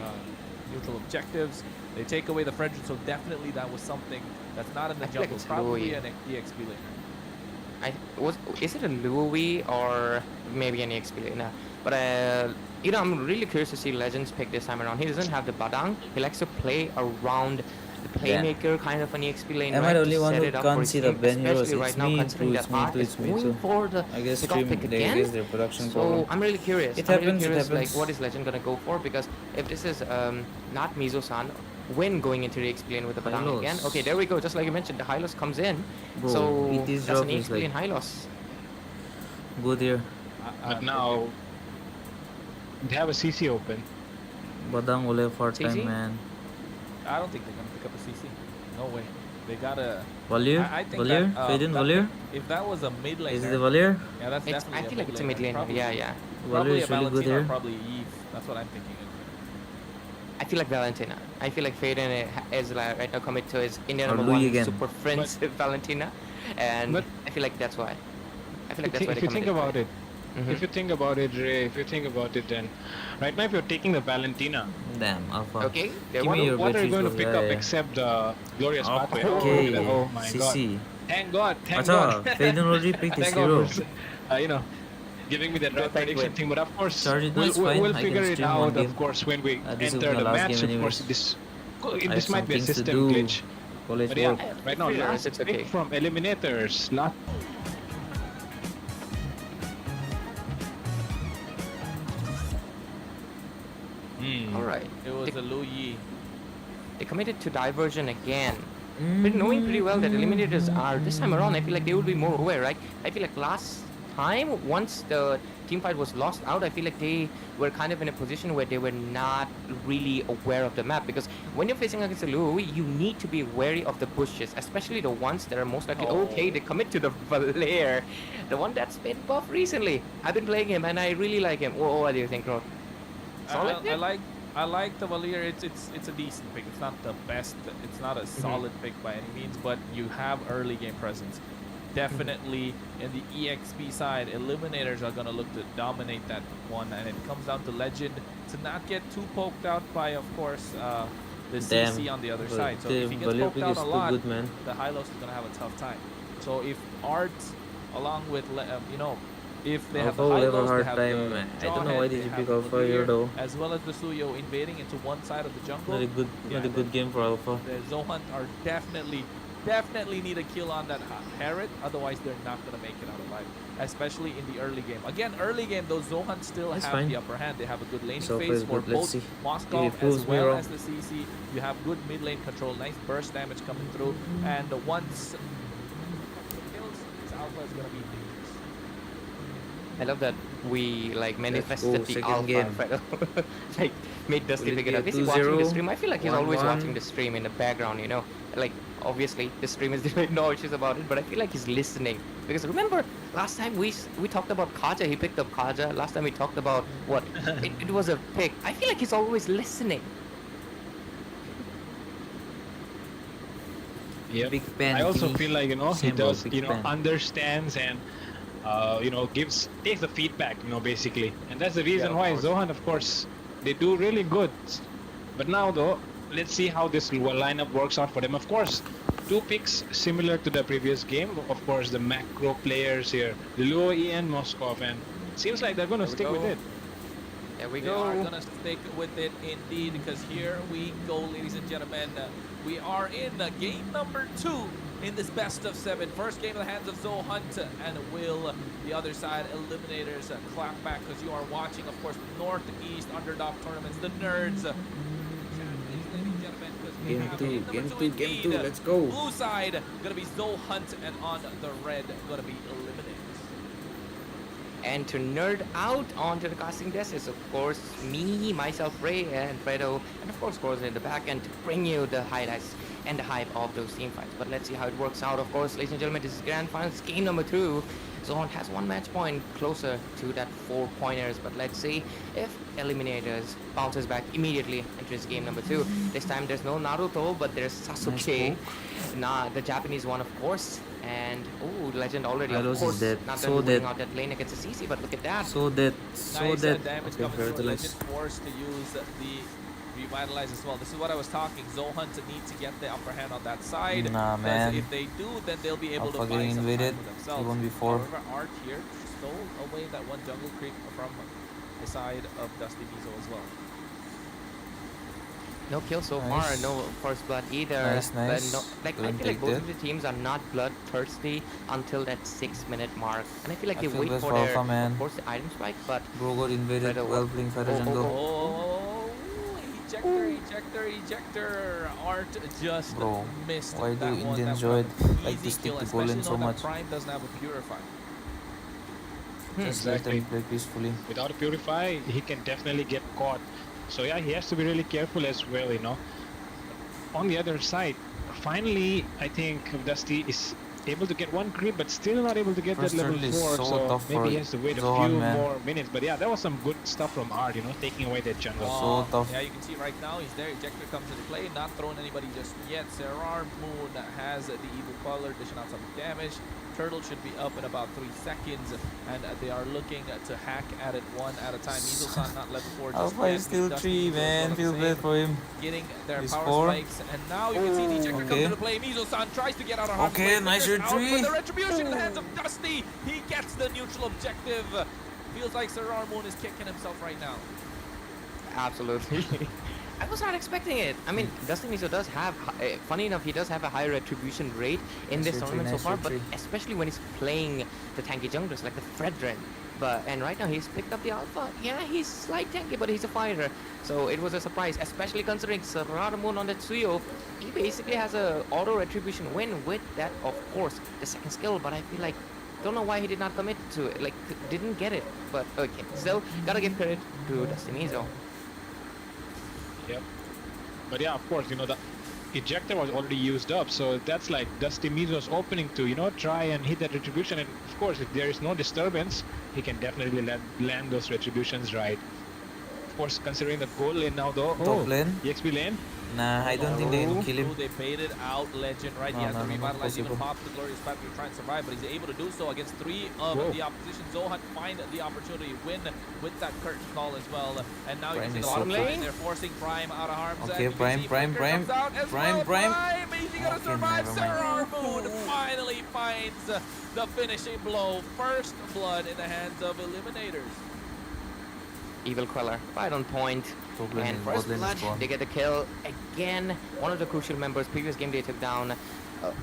neutral objectives. They take away the Fredrin, so definitely that was something that's not in the feel like jungle. it's Probably Louis. an EXP laner. Is it a Louis or maybe an EXP laner? But you know, I'm really curious to see Legends pick this time around. He doesn't have the Badang. He likes to play around the playmaker, kind of an EXP lane, Am I right? the only to one set who it up can't for his see the team, Ben heroes? especially It's right now, me considering too, that it's me Art too, is it's me going too. for the I guess pick stream, pick I again. guess their production So problem. I'm really curious. It I'm really happens, it curious, like happens. what is Legend gonna go for? Because if this is not Mizo-san, when going into the EXP lane with the Badang Hylos. again, okay, there we go. Just like you mentioned, the Hylos comes in. Bro, So it is that's an drop is EXP like lane Hylos. good here. But now they have a CC open. Badang will have hard CC? time, man. I don't think they're gonna pick up a CC. No way. They gotta. Valier? I think Valier? that, Fade in that Valier? pick, if that was a mid laner, Is it the Valier? yeah, that's It's, definitely. I feel like it's a mid laner. Probably, Yeah, yeah. Valier probably a is really good Valentina, or here. probably Eve. That's what I'm thinking. I feel like Valentina. I feel like Faden is like right now commit to his Indian Or number Louis one again. super friends with Valentina, and But- I feel like that's why. I feel like that's why If they you think committed about to it, if you think about it, Ray, if you think about it, then right now if you're taking the Valentina, Damn, Alpha. Okay, there Give we me go. your what are you batteries, going to bro. pick Yeah, up yeah. except the glorious pathway? Okay, Oh my god! CC. Thank God! Thank Acha, God! Faden already picked his Thank God hero. for, you know, giving me that right prediction thing. But of course, Charge it, no, we'll, it's we'll, fine. we'll I figure can it stream one out. game. Of course, when we This will be enter my the last match, game of course, anyways. I this have might some be a things to system do. glitch. College But yeah, work. right now, Figure it out, last it's pick okay. from eliminators. Last. All right, It was a Lu Yi. they committed to diversion again. But knowing pretty well that eliminators are this time around, I feel like they will be more aware, right? I feel like last time, once the team fight was lost out, I feel like they were kind of in a position where they were not really aware of the map. Because when you're facing against a Louis, you need to be wary of the bushes, especially the ones that are most likely. Okay, they commit to the Valier, the one that's been buffed recently. I've been playing him and I really like him. What do you think, Rod? Solid pick? I like the Valier. It's a decent pick. It's not the best. It's not a solid pick by any means, but you have early game presence. Definitely in the EXP side, eliminators are gonna look to dominate that one, and it comes down to Legend to not get too poked out by, of course, the CC on the other side. So if he gets poked out a lot, good, man. the Hylos is gonna have a tough time. So if Art, along with you know, if they have Alpha the will high have a lows, they hard have time. the I don't know why Jawhead, did they you have pick the Alpha here Lavir, though. as well as the Suyo invading into one side of the jungle. Not a good game for Alpha. The Zohunt are definitely need a kill on that Herod, otherwise they're not gonna make it out alive, especially in the early game. Again, early game, those Zohunt still That's have fine. the upper hand. They have a good laning So far phase is for good. Let's both see. Moskov If it as proves me well wrong. as the CC. You have good mid lane control, nice burst damage coming through, and once kills, this Alpha is gonna be dangerous. I love that we like manifested the second alpha, game. like made Dusty Will it pick it be up. a Is he watching the 2-0? stream? I feel like he's always 1-1? watching the stream in the background, you know. Like obviously the stream is doing no issues about it, but I feel like he's listening. Because remember last time we talked about Kaja, he picked up Kaja. Last time we talked about what it was a pick. I feel like he's always listening. Yeah. Big pen. I also Kimy. feel like, he Same bro, does, big pen. understands and takes the feedback, basically. And that's the reason why Zohan, of course, they do really good. But now though, let's see how this lineup works out for them. Of course, two picks similar to the previous game. Of course, the macro players here, Luo, and Moskov, and seems like they're going to stick with it. There we They go. are gonna stick with it indeed, because here we go, ladies and gentlemen. We are in game number 2 in this best of 7. First game in the hands of Zohunt, and will the other side Eliminators clap back, because you are watching, of course, Northeast Underdog Tournaments, the nerds. Game two, let's go. Blue side gonna be Zohunt, and on the red gonna be Eliminators. And to nerd out onto the casting desk is of course me, myself, Ray, and Fredo, and of course Corza in the back end to bring you the highlights and the hype of those team fights. But let's see how it works out. Of course, ladies and gentlemen, this is Grand Finals game number 2. Zohan has 1 match point closer to that 4 pointers, but let's see if Eliminators bounces back immediately into this game number 2. This time there's no Naruto, but there's Sasuke, the Japanese one, of course. And Legend already, of Hylos course, is dead. not So done dead. out that lane against the CC, but look at that. So dead. Nice Damage damage coming through. Legend forced to use the Revitalize as well. This is what I was talking. Zohunt need to get the upper hand on that side. Nah, man. If they do, then they'll be able Alpha to buy getting some invaded. time for themselves. 1v4. However, Art here stole away that one jungle creep from the side of Dusty Mizo as well. No kill so far, Nice. no first blood either. Nice, But nice. no, I Couldn't feel like take both that. of the teams are not bloodthirsty until that 6-minute mark. And I feel like I they feel wait bad for for their, Alpha, man. of course, the item spike, but Bro got invaded Fredo, while playing Fighter Jungle. Oh, ejector. Art just Bro, missed why do that one. Indian That Zoid was an like easy to stick kill, to goal lane especially so knowing that much? Prime doesn't have a Purify. Just let Exactly. them play peacefully. Without a Purify, he can definitely get caught. So yeah, he has to be really careful as well. On the other side, finally, I think Dusty is able to get 1 creep, but still not able to get First that level turtle is 4. so So tough maybe for he has to wait a Zohan, few man. more minutes. But yeah, that was some good stuff from Art, taking away that jungle. Oh, So tough. Yeah, you can see right now he's there. Ejector comes into play, not throwing anybody just yet. Serar Moon has the evil color, dishing out some damage. Turtle should be up in about 3 seconds, and they are looking to hack at it one at a time. Mizo-san not level 4 just Alpha yet. is still Dusty 3, Mizo man. doing Feel the bad same, for him. getting their He's power 4. spikes, and now you can see the ejector come Okay. into play. Mizo-san tries to get out on Okay, nice retreat. But the retribution in the hands of Dusty. He gets the neutral objective. Feels like Serar Moon is kicking himself right now. absolutely. I was not expecting it. I mean, Dusty Mizo does have, funny enough, he does have a high retribution rate in this tournament so far, but especially when he's playing the tanky junglers like the Fredren. And right now he's picked up the Alpha. Yeah, he's slight tanky, but he's a fighter. So it was a surprise, especially considering Sararamon on the Tsuyo. He basically has a auto retribution win with that, of course, the second skill, but I feel like, don't know why he did not commit to it, didn't get it. But okay, still, gotta give credit to Dusty Mizo. Yep. But yeah, of course, the ejector was already used up, so that's like Dusty Mizo's opening to, try and hit that retribution. And of course, if there is no disturbance, he can definitely land those retributions right. Of course, considering the goal lane now though. Top lane. EXP lane. Nah, I don't think they can kill him. They baited out Legend, right? He No, has no, to no, not revitalize, even possible. pop the Glorious Path to try and survive, but he's able to do so against 3 of the opposition. Zohan find the opportunity, win with that curtain call as well. And now you can see the bottom lane. They're forcing Prime out of harm's Okay, Prime. Easy gonna survive. Sarah Moon finally finds the finishing blow. First blood in the hands of Eliminators. Evil Queller, right on point. And first blood, they get the kill again. One of the crucial members. Previous game they took down.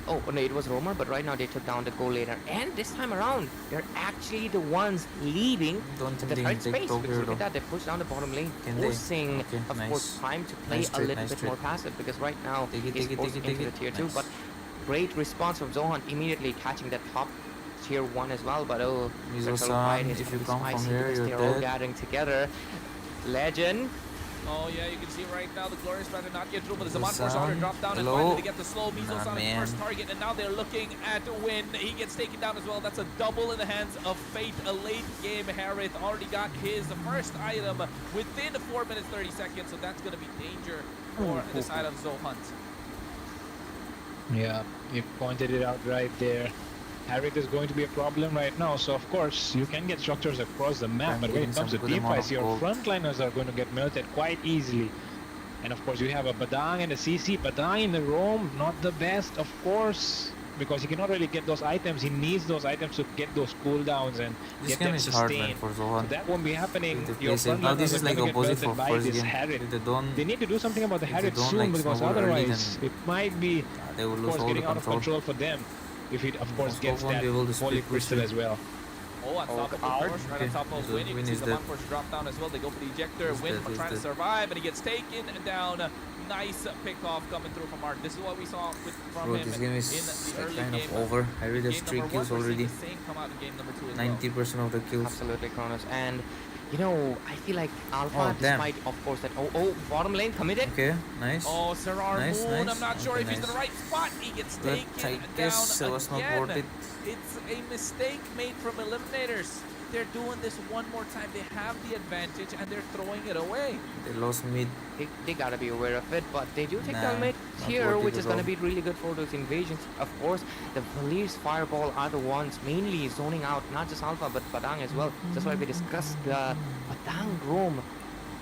Oh no, it was Romer, but right now they took down the goal later. And this time around, they're actually the ones leaving the third space. Because look at that, they push down the bottom lane, forcing, of course, Prime to play a little bit more passive. Because right now he's forced into the tier 2. But great response from Zohan, immediately catching that top tier 1 as well. But oh, Mizo-san, if you come from here, you're they're dead. all gathering together. Legend. Oh yeah, you can see right now the Glorious Path did not get through, but the Zaman Force order dropped down and finally they get the slow Mizo-san first target, and now they're looking at Win. He gets taken down as well. That's a double in the hands of Fate. A late game Harith already got his first item within 4 minutes 30 seconds, so that's going to be danger for the side of Zohunt. Yeah, you pointed it out right there. Harith is going to be a problem right now, so of course you can get structures across the map, but when it comes to teamfights, your frontliners are going to get melted quite easily. And of course you have a Badang and a CC. Badang in the roam, not the best, of course, because he cannot really get those items. He needs those items to get those cooldowns and get them sustained. So that won't be happening. Your frontliners are going to get melted by this Harith. They need to do something about the Harith soon, because otherwise it might be, of course, getting out of control for them. If it, of course, gets that Holy Crystal as well. Oh, on top of the Force, right on top of Win. You can see the Force drop down as well. They go for the ejector. Win trying to survive, and he gets taken down. Nice pick-off coming through from Art. This is what we saw from him this game is in the early kind game. of over. I read has 3 kills already. 90% of the kills. Absolutely, Kronos. And you know, I feel like Alpha, despite of course that bottom lane committed. Okay, nice. Oh, Sarar nice, Moon, nice. I'm not sure if he's in the right spot. He gets taken I down guess it was not worth again. it. It's a mistake made from Eliminators. They're doing this one more time. They have the advantage and they're throwing it away. They lost mid. They gotta be aware of it, but they do take down mid here, which is gonna be really good for those invasions. Of course, the police fireball are the ones mainly zoning out not just Alpha but Badang as well. That's why we discussed the Badang roam.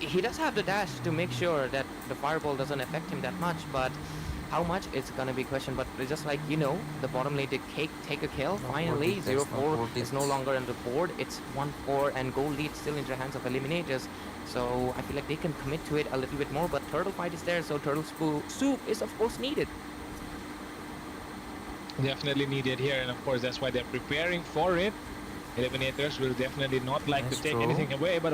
He does have the dash to make sure that the fireball doesn't affect him that much, but how much it's gonna be questioned. But just like, you know, the bottom lane did take a kill. Finally 0-4 is no longer on the board. It's 1-4 and goal lead still in the hands of Eliminators. So I feel like they can commit to it a little bit more, but turtle fight is there, so turtle soup is of course needed. Definitely needed here, and of course that's why they're preparing for it. Eliminators will definitely not like to take anything away, but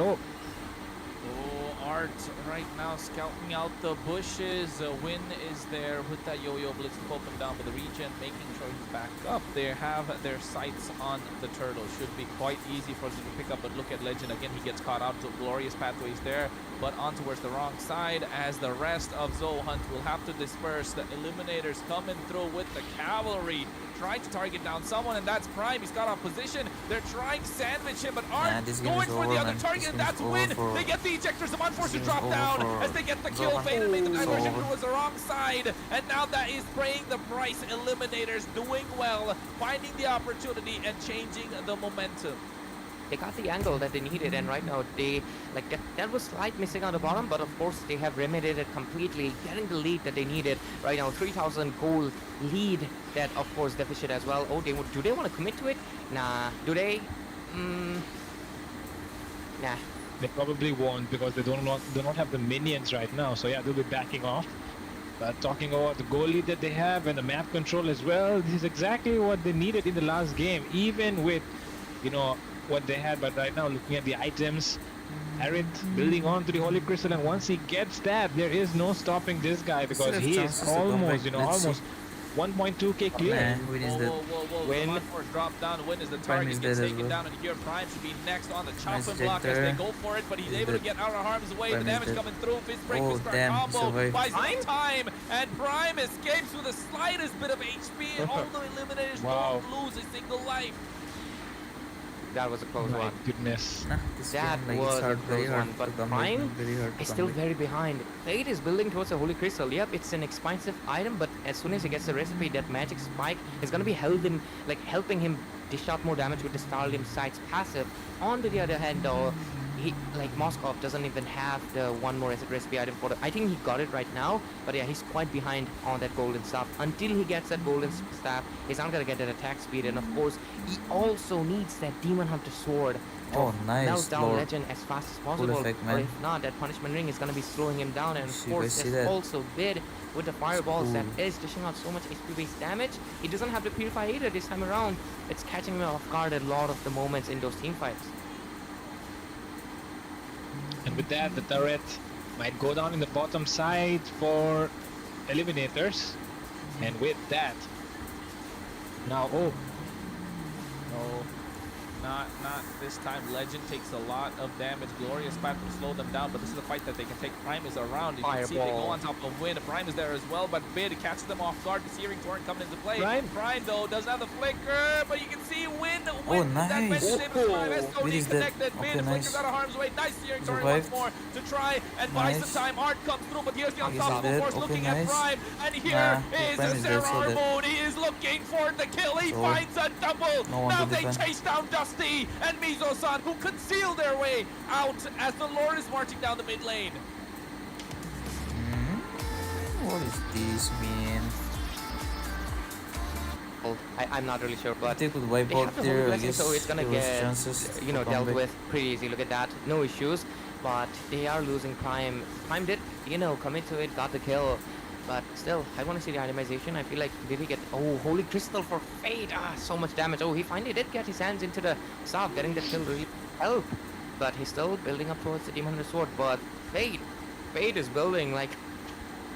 Art right now scouting out the bushes. Win is there with that yo-yo blitz to poke him down, but the regen making sure he's back up. They have their sights on the turtle. Should be quite easy for them to pick up, but look at Legend again. He gets caught out. So glorious pathways there, but on towards the wrong side as the rest of Zohunt will have to disperse. The Eliminators coming through with the cavalry, trying to target down someone, and that's Prime. He's got off position. They're trying to sandwich him, but Art going for the other target, and that's Win. They get the ejectors. The forced to drop down as they get the kill. Faded made the diversion towards the wrong side, and now that is paying the price. Eliminators doing well, finding the opportunity and changing the momentum. They got the angle that they needed, and right now they like that was slight missing on the bottom, but of course they have remedied it completely, getting the lead that they needed. Right now 3,000 gold lead that of course deficit as well. Oh, do they want to commit to it? Nah. Do they? Nah. they probably won't, because they do not have the minions right now. So yeah, they'll be backing off. But talking about the goal lead that they have and the map control as well, this is exactly what they needed in the last game, even with, you know, what they had. But right now, looking at the items, Harith building on to the Holy Crystal, and once he gets that, there is no stopping this guy, because he is almost, you know, almost 1.2k clear. Win is dead. Win force drop down. Win is the target. Gets taken down, and here Prime should be next on the chopping block as they go for it, but he's able to get out of harm's way. The damage coming through. Fist break, fist combo, buys some time, and Prime escapes with the slightest bit of HP. All the Eliminators don't lose a single life. That was a close My one. goodness. Nah, this That game, like, it's was a hard, very close hard one, but to come Prime back, very hard to is come still back. very behind. Fate is building towards a Holy Crystal. Yep, it's an expensive item, but as soon as he gets the recipe, that magic spike is gonna be helping him dish out more damage with the Starlim Sight's passive. On the other hand, though, he like Moskov doesn't even have the one more recipe item for the. I think he got it right now, but yeah, he's quite behind on that golden staff. Until he gets that golden staff, he's not gonna get that attack speed, and of course, he also needs that Demon Hunter sword. Oh, nice, Melt down Lord. Legend as fast as Full possible, effect, or man. if not, that punishment ring is gonna be slowing him down, and of See, course, guys, see there's that? also Bid with the fireballs that Ooh. is dishing out so much HP-based damage. He doesn't have the Purify either this time around. It's catching him off guard a lot of the moments in those team fights. And with that, the turret might go down in the bottom side for eliminators. And with that, now, oh, No, not this time. Legend takes a lot of damage. Glorious Path will slow them down, but this is a fight that they can take. Prime is around. You can see they go Fireball. on top of Win. Prime is there as well, but Bid catches them off guard. The Searing Torrent coming into play. Prime. Though doesn't have the flicker, but you can see Win. Oh, That nice. Vengeance Saber's Prime has Bid totally is dead. connected. Okay, Bid nice. flickers out of harm's way. Nice Searing Torrent once Survived. more to try and buy Nice. some time. Art comes through, but here's the He's Unstoppable dead. Force Okay, looking nice. at Prime, and here Nah, is Prime is dead, so Zerrar dead. mode. He is looking for the kill. He So, finds a double. no one Now to they defend. chase down Dusty and Mizo-san, who conceal their way out as the Lord is marching down the mid lane. What is this, man? I'm not really sure, but They could wipe they out have the there, Holy I Blessing, guess. so it's gonna there was get chances to dealt come back. with pretty easy. Look at that, no issues. But they are losing Prime. Prime did, commit to it, got the kill. But still, I want to see the itemization. I feel like did he get Holy Crystal for Fate? So much damage. Oh, he finally did get his hands into the staff, getting the kill really help. But he's still building up towards the Demon Hunter sword. But Fate is building like.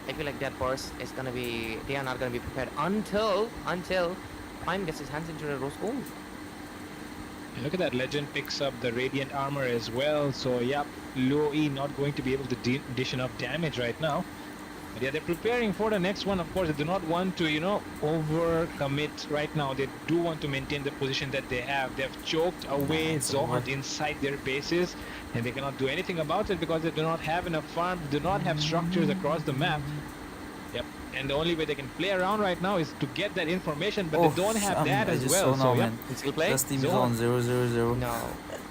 I feel like that burst is gonna be. They are not gonna be prepared until Prime gets his hands into the rose gold. and look at that. Legend picks up the Radiant Armor as well. So, yep, Low E not going to be able to dish enough damage right now. But yeah, they're preparing for the next one. Of course, they do not want to, overcommit right now. They do want to maintain the position that they have. They've choked away Zohan inside their bases, and they cannot do anything about it because they do not have enough farm, do not have structures across the map. Yep, and the only way they can play around right now is to get that information, but they don't have that as well. So, man. Skill play? This team is on 0-0-0.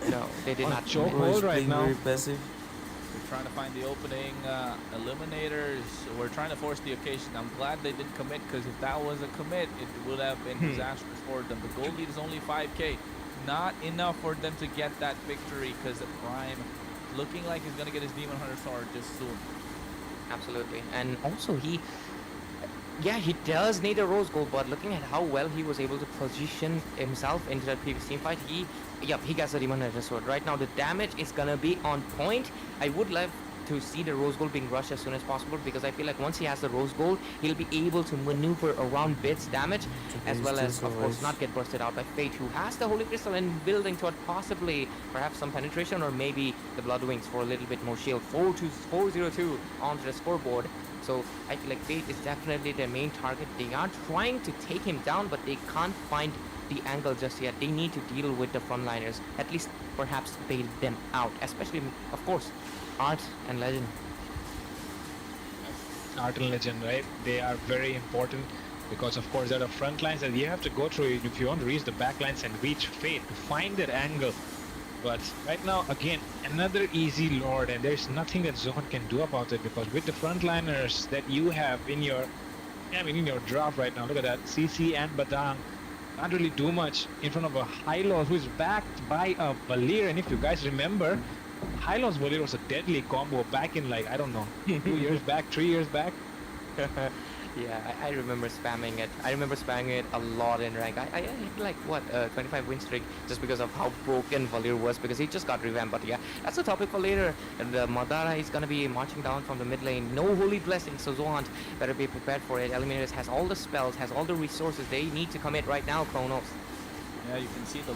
No, they did not. choke commit. Bro is hold right playing now. very passive. We're trying to find the opening. Eliminators, we're trying to force the occasion. I'm glad they didn't commit, because if that was a commit, it would have been disastrous for them. The goal lead is only 5k. Not enough for them to get that victory, because Prime looking like he's going to get his Demon Hunter sword just soon. Absolutely, and also he does need a rose gold, but looking at how well he was able to position himself into that previous team fight, he gets the Demon Hunter sword. Right now, the damage is gonna be on point. I would love to see the rose gold being rushed as soon as possible, because I feel like once he has the rose gold, he'll be able to maneuver around Bid's damage, as well as, of course, not get bursted out by Fate, who has the Holy Crystal and building toward possibly perhaps some penetration, or maybe the Blood Wings for a little bit more shield. 4-2 onto the scoreboard. So I feel like Fate is definitely their main target. They are trying to take him down, but they can't find the angle just yet. They need to deal with the frontliners, at least perhaps bail them out, especially, of course, Art and Legend. Art and Legend, right? They are very important because, of course, there are front lines that you have to go through if you want to reach the back lines and reach Fate to find that angle. But right now, again, another easy Lord, and there's nothing that Zohan can do about it, because with the frontliners that you have in your draft right now, look at that, CC and Badang can't really do much in front of a Hylos who is backed by a Valir. And if you guys remember, Hylos Valir was a deadly combo back in, like, I don't know, 2 years back, 3 years back. Yeah, I remember spamming it. I remember spamming it a lot in rank. I hit like, 25 win streak just because of how broken Valir was, because he just got revamped. But yeah, that's a topic for later. And Madara is gonna be marching down from the mid lane. No Holy Blessing, so Zohan better be prepared for it. Eliminators has all the spells, has all the resources. They need to commit right now, Kronos. Yeah, you can see the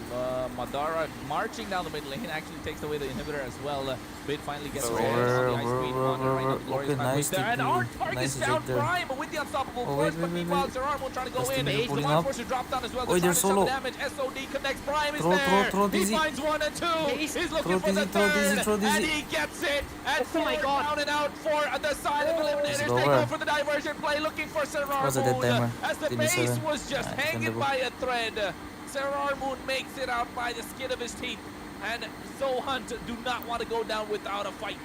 Madara marching down the mid lane actually takes away the inhibitor as well. Bit finally gets rid of the ice queen on right now. The glorious Okay, nice there. And TP. our target Nice down eject there. Prime with the unstoppable Oh, force, wait, but wait, meanwhile wait. Zerarmo trying to go Just in. Timmy The pulling Mind up. Force to drop down as well. Oh, They're they're trying to solo. shove the damage. SOD connects. Prime is Throw, there. throw, He dizzy. finds 1 and 2. He's looking Throw for the dizzy, throw dizzy, third. throw And dizzy. he gets it. And Oh my God. down and out for the silent eliminators. It's They go over. for the diversion play, looking for Was a dead Zerarmo. timer. As the Give me base 7. was just Nah, hanging defendable. by a thread. Zerarmo makes it out by the skin of his teeth. And Zohunt do not want to go down without a fight.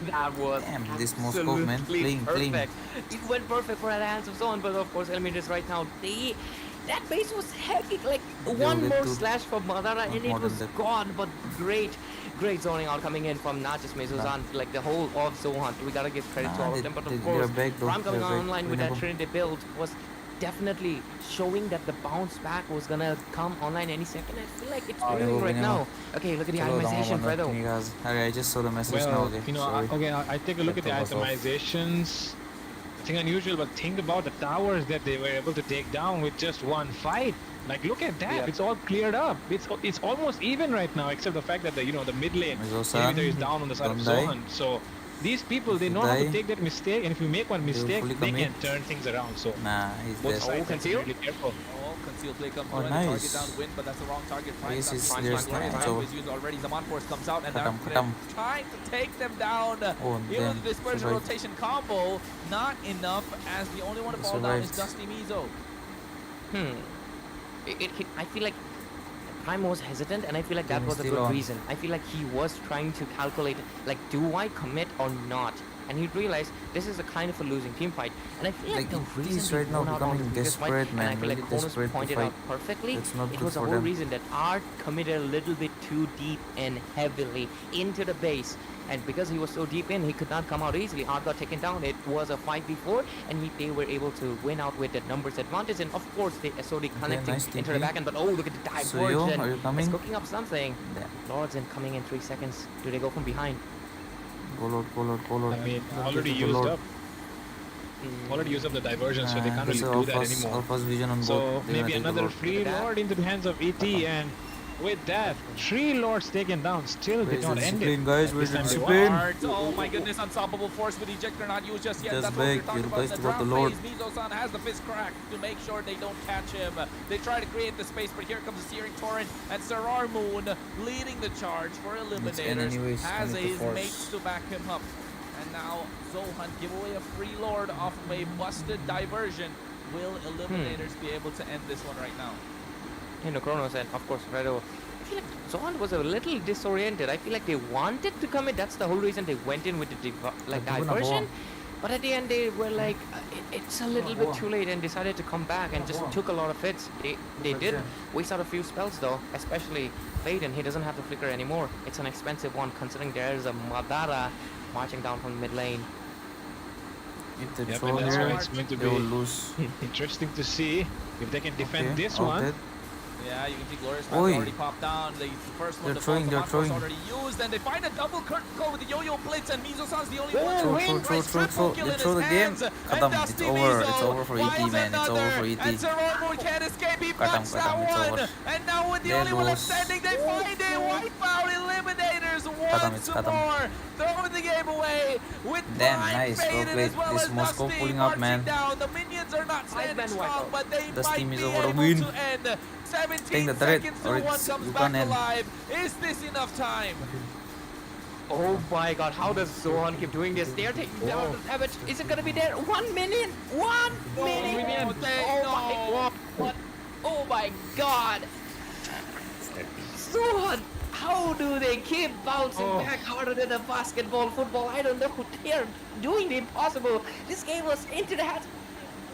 That was Damn, this Moscow, man. absolutely Clean. perfect. It went perfect for the hands of Zone, but of course, eliminators right now, that base was hectic. Like one get more to- slash from Madara and it more than was that. gone. But great zoning out coming in from not just Mezuzan, like the whole of Zohunt. We gotta give credit to all of them. But of they're course, back though. Ram coming They're back. online with that Winnable. Trinity build was definitely showing that the bounce back was gonna come online any second. I feel like it's moving right now. Okay, look at the itemization, Fredo. Okay, I just saw the message now. Well, Okay, you know, sorry. I take a look at the Laptop was off. itemizations. Nothing unusual, but think about the towers that they were able to take down with just one fight. Like, look at that! Yeah. It's all cleared up. It's almost even right now, except the fact that the mid lane Mizo-san, inhibitor is down on the side of don't die. Zohan. So these people, they If you know how to die, take that mistake, and if you make one mistake, fully they commit. can turn things around. So Nah, he's both dead. sides have to be conceal? really careful. Oh, concealed play comes Oh, through and the target nice. down win, but that's the wrong target. Prime Yes, down. yes, Prime there's Glorious nice. Prime So- is used already. Zaman Force comes out and Katam, they're katam. trying to take them down. Oh, Even damn. with the dispersion Survived. rotation combo, not enough as the only one to fall down is Survived. Dusty Mizo. I feel like Prime was hesitant, and I feel like that Game was a still good on. reason. I feel like he was trying to calculate, like, do I commit or not? And he realized this is a kind of a losing team fight. And I feel like, Like, the it reason is we right now won out on the becoming previous fight, desperate, and I man, feel like really Kronos desperate to pointed fight. out perfectly, It's not it good was the for whole them. reason that Art committed a little bit too deep and heavily into the base. And because he was so deep in, he could not come out easily. Art got taken down. It was a 5v4, and they were able to win out with the numbers advantage. And of course, the SOD connecting nice into the TP. back end. But oh, look at the dive So yo, are you It's coming? cooking up something. Damn. Lords and coming in 3 seconds. Do they go from behind? Go Lord, go Lord, go Lord. I mean, Don't already get to the used Lord. up. Already used up the diversion, so they can't This really is do that Alpha's, anymore. Alpha's vision on So both. They're maybe gonna take the another Lord. free Look at that. lord into the hands of ET, and with that, 3 lords taken down. Still Where's did the not end discipline, it. guys? Where's This the time they won. discipline? Oh my goodness, unstoppable force with ejector not used just yet. Just That's what we're beg, talking you about in guys the to got the draft Lord. phase. Mizo-san has the fist cracked to make sure they don't catch him. They try to create the space, but here comes the Searing Torrent, and Sarar Moon leading the charge for Eliminators anyways, has I need to his force. mates to back him up. And now Zohan give away a free lord off of a busted diversion. Will Eliminators be able to end this one right now? Kronos and of course Fredo. I feel like Zohan was a little disoriented. I feel like they wanted to commit. That's the whole reason they went in with the diversion. But at the end they were like, it's a little bit too late, and decided to come back and just took a lot of hits. They did waste out a few spells though, especially Clayton. He doesn't have the flicker anymore. It's an expensive one considering there's a Madara marching down from mid lane. If they Yep, throw and that's here, why it's going to they will be lose. interesting to see if they can defend Okay, this out one. dead. Yeah, you can see Glorious Oi. Man's already popped down. The first one, They're the throwing, they're throwing. already used, and they find a double curtain call with the Yo-Yo Blitz, and Mizo-san's the only one to Throw, win. throw, Nice throw, triple throw. kill They in throw his the game. hands, Cut and 'em. Dusty It's over. Mizo It's over for ET, finds man. It's over another, for ET. and Zerarmo can't escape. He Cut 'em, blocks cut that 'em. It's one, over. and now with the There only one left goes. standing, they find a wipeout. Eliminators Cut 'em, once cut 'em. more, throwing the game away with Damn, Prime nice. Well faded played. as well This as Moscow Dusty pulling up, marching man. down. The minions are not standing man strong, wipeout. but they Dusty might be Mizo for the able win. to end. 17 Take the turret, seconds or till one it's- comes you back can't end. alive. Is this enough time? Oh my god, how does Zohan keep doing this? They're taking down the damage. Is it gonna be there? 1 million? 1 million! Oh, they Oh know. my god! What? Oh my god! Zohan! How do they keep bouncing back harder than a basketball, football? I don't know. They're doing the impossible. This game was into the hands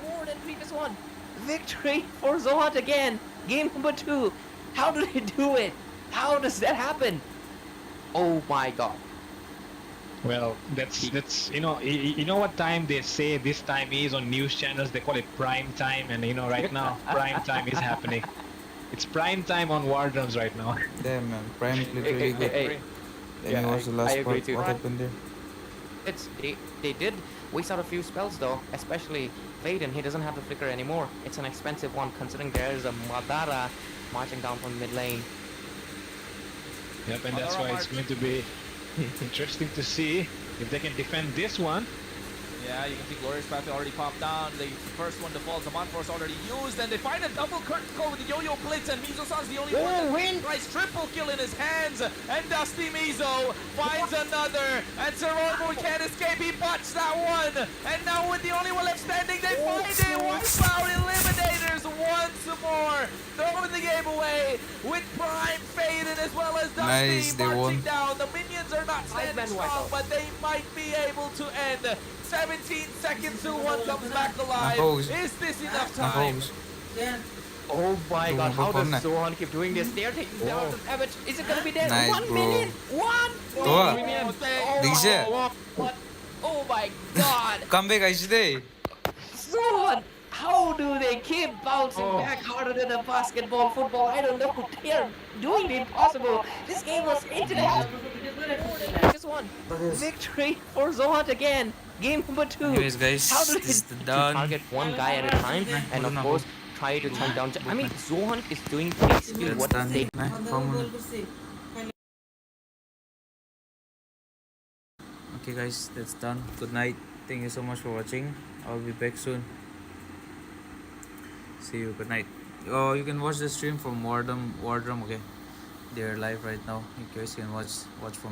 more than previous one. Victory for Zohan again. Game number 2. How do they do it? How does that happen? Oh my god. Well, that's you know what time they say this time is on news channels. They call it prime time, and right now prime time is happening. It's prime time on War Drums right now. Damn, man. Prime played really good. Hey. Then Yeah, was the I last agree part. too. What happened there? They did waste out a few spells though, especially Vaden. He doesn't have the flicker anymore. It's an expensive one considering there is a Madara marching down from mid lane. Yep, and that's why it's going to be interesting to see if they can defend this one. Yeah, you can see Glorious Path already popped down. The first one defaults, the Force already used, and they find a double critical with the Yo-Yo Blitz, and Mizo-san's the only one that tries triple kill in his hands, and Dusty Mizo finds another, and Zerobo can't escape, he botched that one, and now with the only one left standing, they find a Wipeout Eliminators once more, throwing the game away with Prime Faden as well as Dusty Nice, they marching won. down. The minions are not standing strong, but they might be able to end. 17 seconds till one comes back alive. Is this enough time? Oh my god, how does Nakahose. Zohan keep doing this? They're taking down the damage. Is it gonna be dead? Nice, 1 bro. million? 1 Toa. million? Dice. What? Oh my god. Come back, Aishide. Zohan, how do they keep bouncing back harder than a basketball, football? I don't know. They're doing the impossible. This game was 8.5. Just one. Victory for Zohan again. Game number 2. Anyways, guys, How do this is they done. target one guy at a time and of course try to chunk down. I mean, Zohan is doing basically That's what done. they. Okay, guys, that's done. Good night. Thank you so much for watching. I'll be back soon. See you. Good night. Oh, you can watch the stream from Wardrum. Okay, they're live right now. You guys can watch from